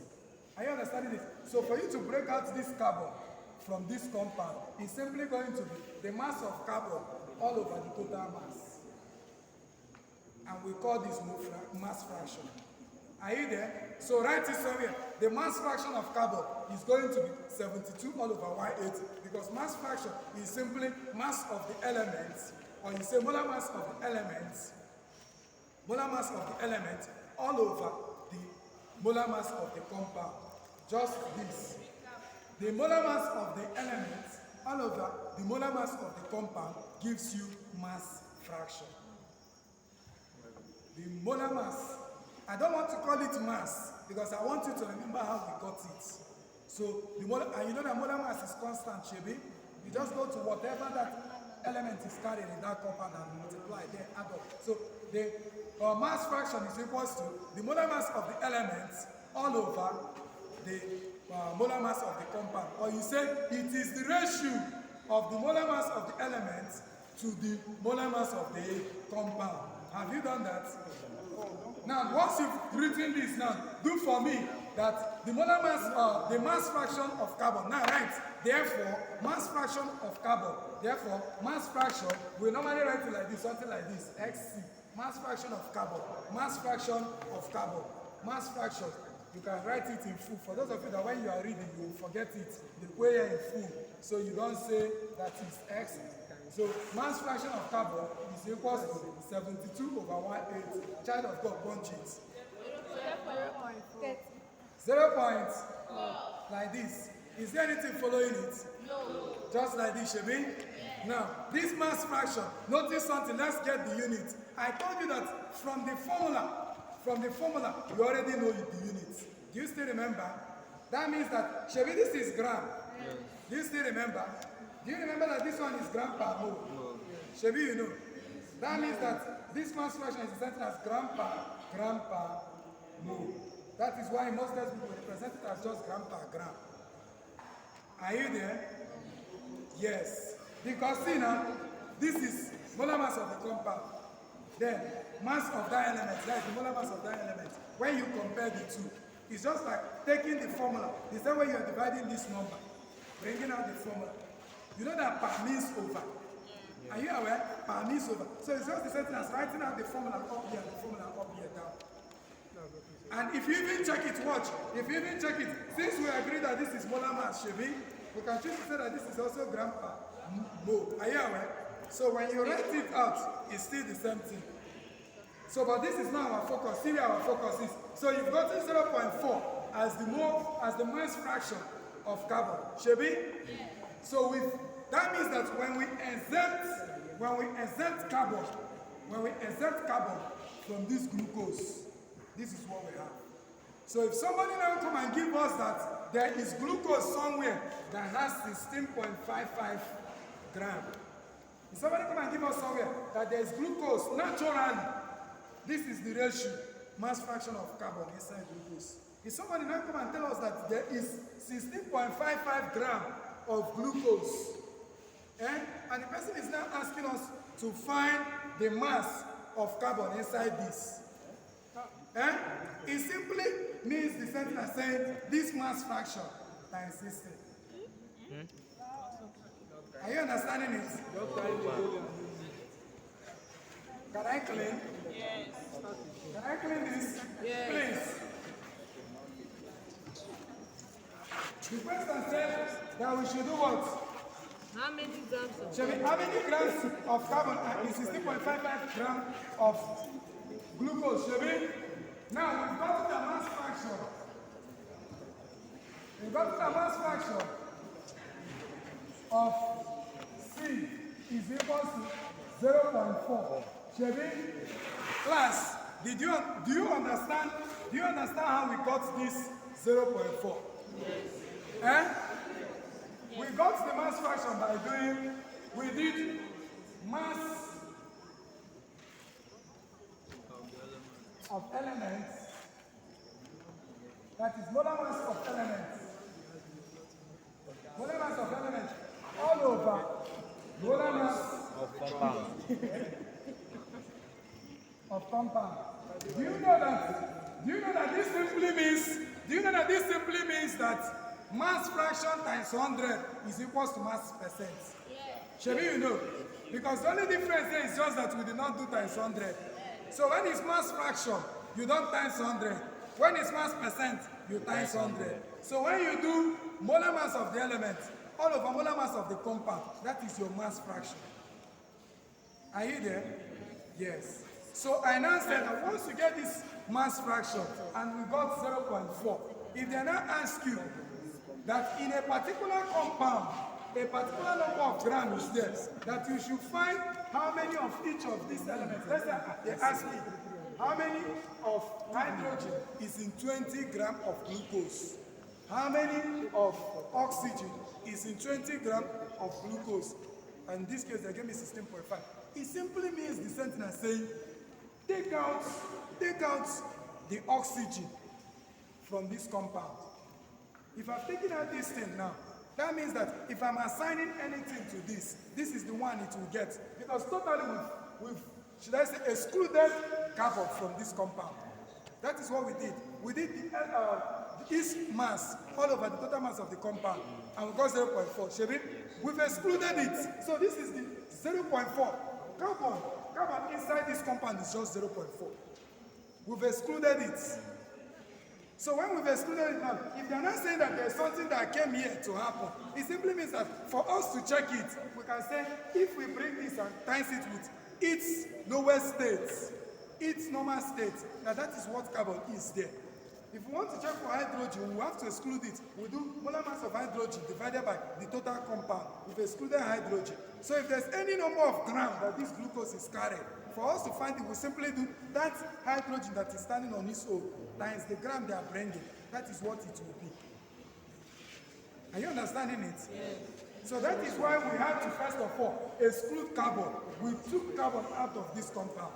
Are you understanding this? So for you to break out this carbon from this compound, it's simply going to be the mass of carbon all over the total mass. And we call this mass fraction. Are you there? So write it somewhere. The mass fraction of carbon is going to be 72 all over 180, because mass fraction is simply mass of the elements, or you say molar mass of the elements, all over the molar mass of the compound. Just this. The molar mass of the elements all over the molar mass of the compound gives you mass fraction. The molar mass, I don't want to call it mass because I want you to remember how we got it. So the molar, and you know that molar mass is constant, Shebi. You just go to whatever that element is carrying in that compound and multiply, then add up. So the mass fraction is equal to the molar mass of the elements all over the molar mass of the compound. Or you say it is the ratio of the molar mass of the elements to the molar mass of the compound. Have you done that? Now, once you've written this now, do for me that the molar mass, the mass fraction of carbon. Now, right, therefore, mass fraction of carbon. Therefore, mass fraction, we normally write it like this, something like this, XC. Mass fraction of carbon. Mass fraction of carbon. Mass fraction. You can write it in full. For those of you that when you are reading, you will forget it. The way in full. So you don't say that is X. So mass fraction of carbon is equal to 72 over 180. Child of God, punch it. 0.4. Like this. Is there anything following it? No. Just like this, Shebi? Now, this mass fraction, notice something, let's get the unit. I told you that from the formula, you already know the units. Do you still remember? That means that, Shebi, this is gram. Yes. Do you still remember? Do you remember that this one is gram per mole? No. Shebi, you know. That means that this mass fraction is presented as gram per mole. That is why most textbooks represent it as just gram per gram. Are you there? Yes. Because see now, this is molar mass of the compound. Then, mass of that element, that is the molar mass of that element. When you compare the two, it's just like taking the formula. The same way you are dividing this number, bringing out the formula. You know that per means over. Are you aware? Per means over. So it's just the same thing as writing out the formula up here, the formula up here, down. And if you even check it, watch. If you even check it, since we agree that this is molar mass, Shebi, we can choose to say that this is also gram per mole. Are you aware? So when you write it out, it's still the same thing. So, but this is not our focus. See where our focus is. So you've gotten 0.4 as the mass fraction of carbon. Shebi? Yeah. So that means that when we exempt carbon from this glucose, this is what we have. So if somebody now come and give us that there is glucose somewhere that has 16.55 gram. If somebody come and give us somewhere that there is glucose naturally, this is the ratio, mass fraction of carbon inside glucose. If somebody now come and tell us that there is 16.55 gram of glucose, and the person is now asking us to find the mass of carbon inside this, it simply means the sentence saying this mass fraction times 16. Are you understanding it? Can I clean? Yes. Can I clean this? Yes. Please. The question says that we should do what? How many grams of How many grams of carbon is 16.55 grams of glucose? Now we've got to the mass fraction. We've got to the mass fraction of C is equal to 0.4. Class, do you understand? Do you understand how we got this 0.4? Yes. We got the mass fraction by doing, we did mass of elements, that is molar mass of elements. Molar mass of elements all over molar mass of compound. Do you know that this simply means that mass fraction times 100 is equals to mass percent? Shebi, you know, because the only difference there is just that we did not do times 100. So when it's mass fraction, you don't times 100. When it's mass percent, you times 100. So when you do molar mass of the element all over molar mass of the compound, that is your mass fraction. Are you there? Yes. So I now said that once you get this mass fraction and we got 0.4, if they now ask you that in a particular compound, a particular number of grams is there, that you should find how many of each of these elements. Let's say they ask me, how many of hydrogen is in 20 grams of glucose? How many of oxygen is in 20 grams of glucose? And in this case, they gave me 16.5. It simply means the sentence saying, take out the oxygen from this compound. If I've taken out this thing now, that means that if I'm assigning anything to this, this is the one it will get. Because totally we've should I say, excluded carbon from this compound. That is what we did. We did this mass all over the total mass of the compound, and we got 0.4. Shebi, we've excluded it. So this is the 0.4. Carbon inside this compound is just 0.4. We've excluded it. So when we've excluded it now, if they're not saying that there's something that came here to happen, it simply means that for us to check it, we can say, if we bring this and times it with its lowest state, its normal state, that is what carbon is there. If we want to check for hydrogen, we have to exclude it. We do molar mass of hydrogen divided by the total compound. We've excluded hydrogen. So if there's any number of grams that this glucose is carrying, for us to find it, we simply do that hydrogen that is standing on its own times the gram they are bringing. That is what it will be. Are you understanding it? Yes. So that is why we had to first of all exclude carbon. We took carbon out of this compound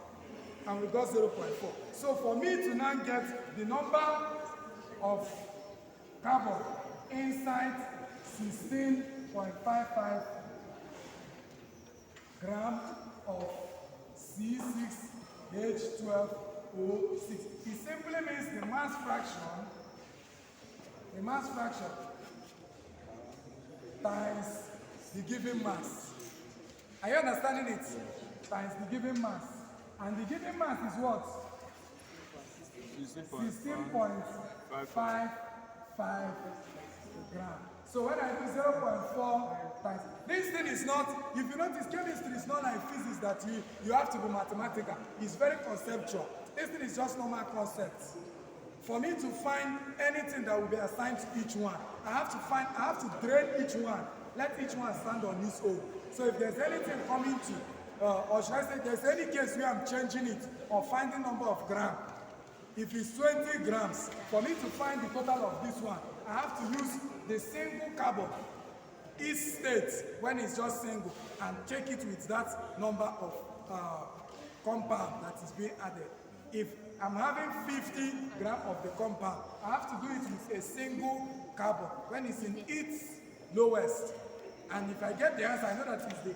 and we got 0.4. So for me to now get the number of carbon inside 16.55 gram of C6H12O6. It simply means the mass fraction times the given mass. Are you understanding it? Times the given mass. And the given mass is what? 16.55 grams. So when I do 0.4 times, this thing is not, if you notice, chemistry is not like physics that you have to be mathematical. It's very conceptual. This thing is just normal concepts. For me to find anything that will be assigned to each one, I have to drain each one, let each one stand on its own. So if there's anything coming to, or should I say there's any case where I'm changing it or finding number of grams, if it's 20 grams, for me to find the total of this one, I have to use the single carbon, each state, when it's just single, and check it with that number of compound that is being added. If I'm having 50 grams of the compound, I have to do it with a single carbon when it's in its lowest. And if I get the answer, I know that it's the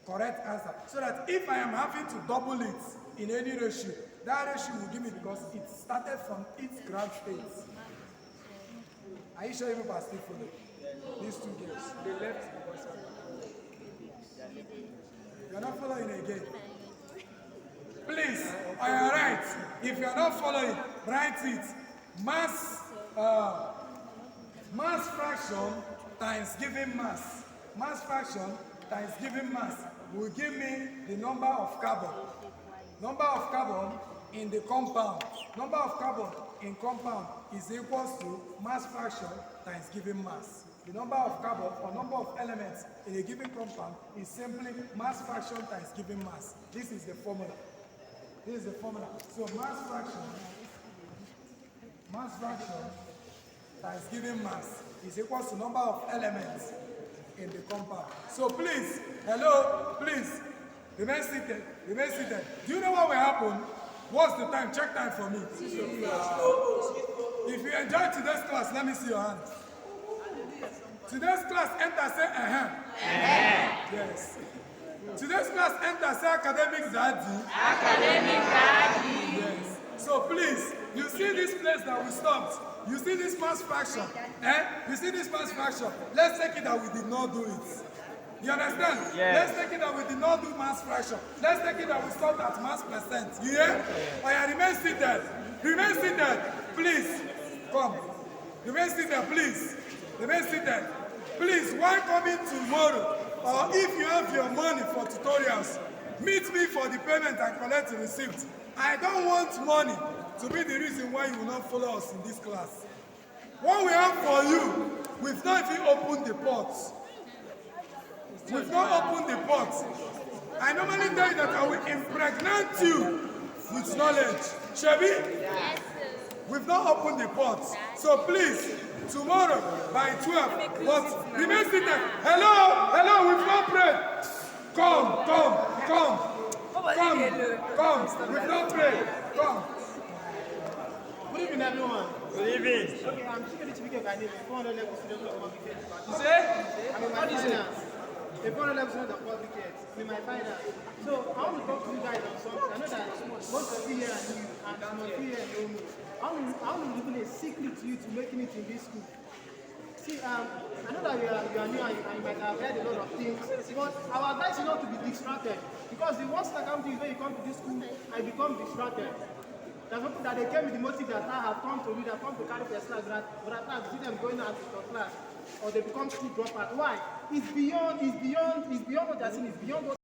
correct answer. So that if I am having to double it in any ratio, that ratio will give me because it started from its gram state. Are you sure you people are still following? These two girls. They left because of You're not following again. Please, I am right. If you are not following, write it. Mass fraction times given mass. Mass fraction times given mass will give me the number of carbon. Number of carbon in the compound. Number of carbon in compound is equals to mass fraction times given mass. The number of carbon or number of elements in a given compound is simply mass fraction times given mass. This is the formula. This is the formula. So mass fraction times given mass is equal to number of elements in the compound. So please, hello, please, remain seated, remain seated. Do you know what will happen? What's the time? Check time for me. If you enjoy today's class, let me see your hand. Today's class, enter, say, Yes. Today's class, enter, say, academic Zadi. Academic Zadi. Yes. So please, you see this place that we stopped. You see this mass fraction. You see this mass fraction. Let's take it that we did not do it. You understand? Yes. Let's take it that we did not do mass fraction. Let's take it that we stopped at mass percent. You hear? Yes. Remain seated. Remain seated. Please. Come. Remain seated, please. Remain seated. Please, while coming tomorrow, or if you have your money for tutorials, meet me for the payment and collect the receipt. I don't want money to be the reason why you will not follow us in this class. What we have for you, we've not even opened the pots. We've not opened the pots. I normally tell you that I will impregnate you with knowledge. Shall we? Yes, sir. We've not opened the pots. So please, tomorrow by 12, but remain seated. Hello, we've not prayed. Come. We've not prayed. Come. Good evening, everyone. Good evening. Okay, I'm just going to speak about it. 400 level student of public health. You say? I'm in my finals. The 400 level student of public health. I'm in my finals. So I want to talk to you guys on something. I know that most of you here are new, and some of you here know me. I want to reveal a secret to you to making it in this school. See, I know that you are new and you might have heard a lot of things, but our advice is not to be distracted. Because the worst that comes to is when you come to this school, I become distracted. There's people that they came with the motive that I have come to read, I come to carry first class, but at times see them going out to class, or they become school dropouts. Why? It's beyond what they're saying, it's beyond what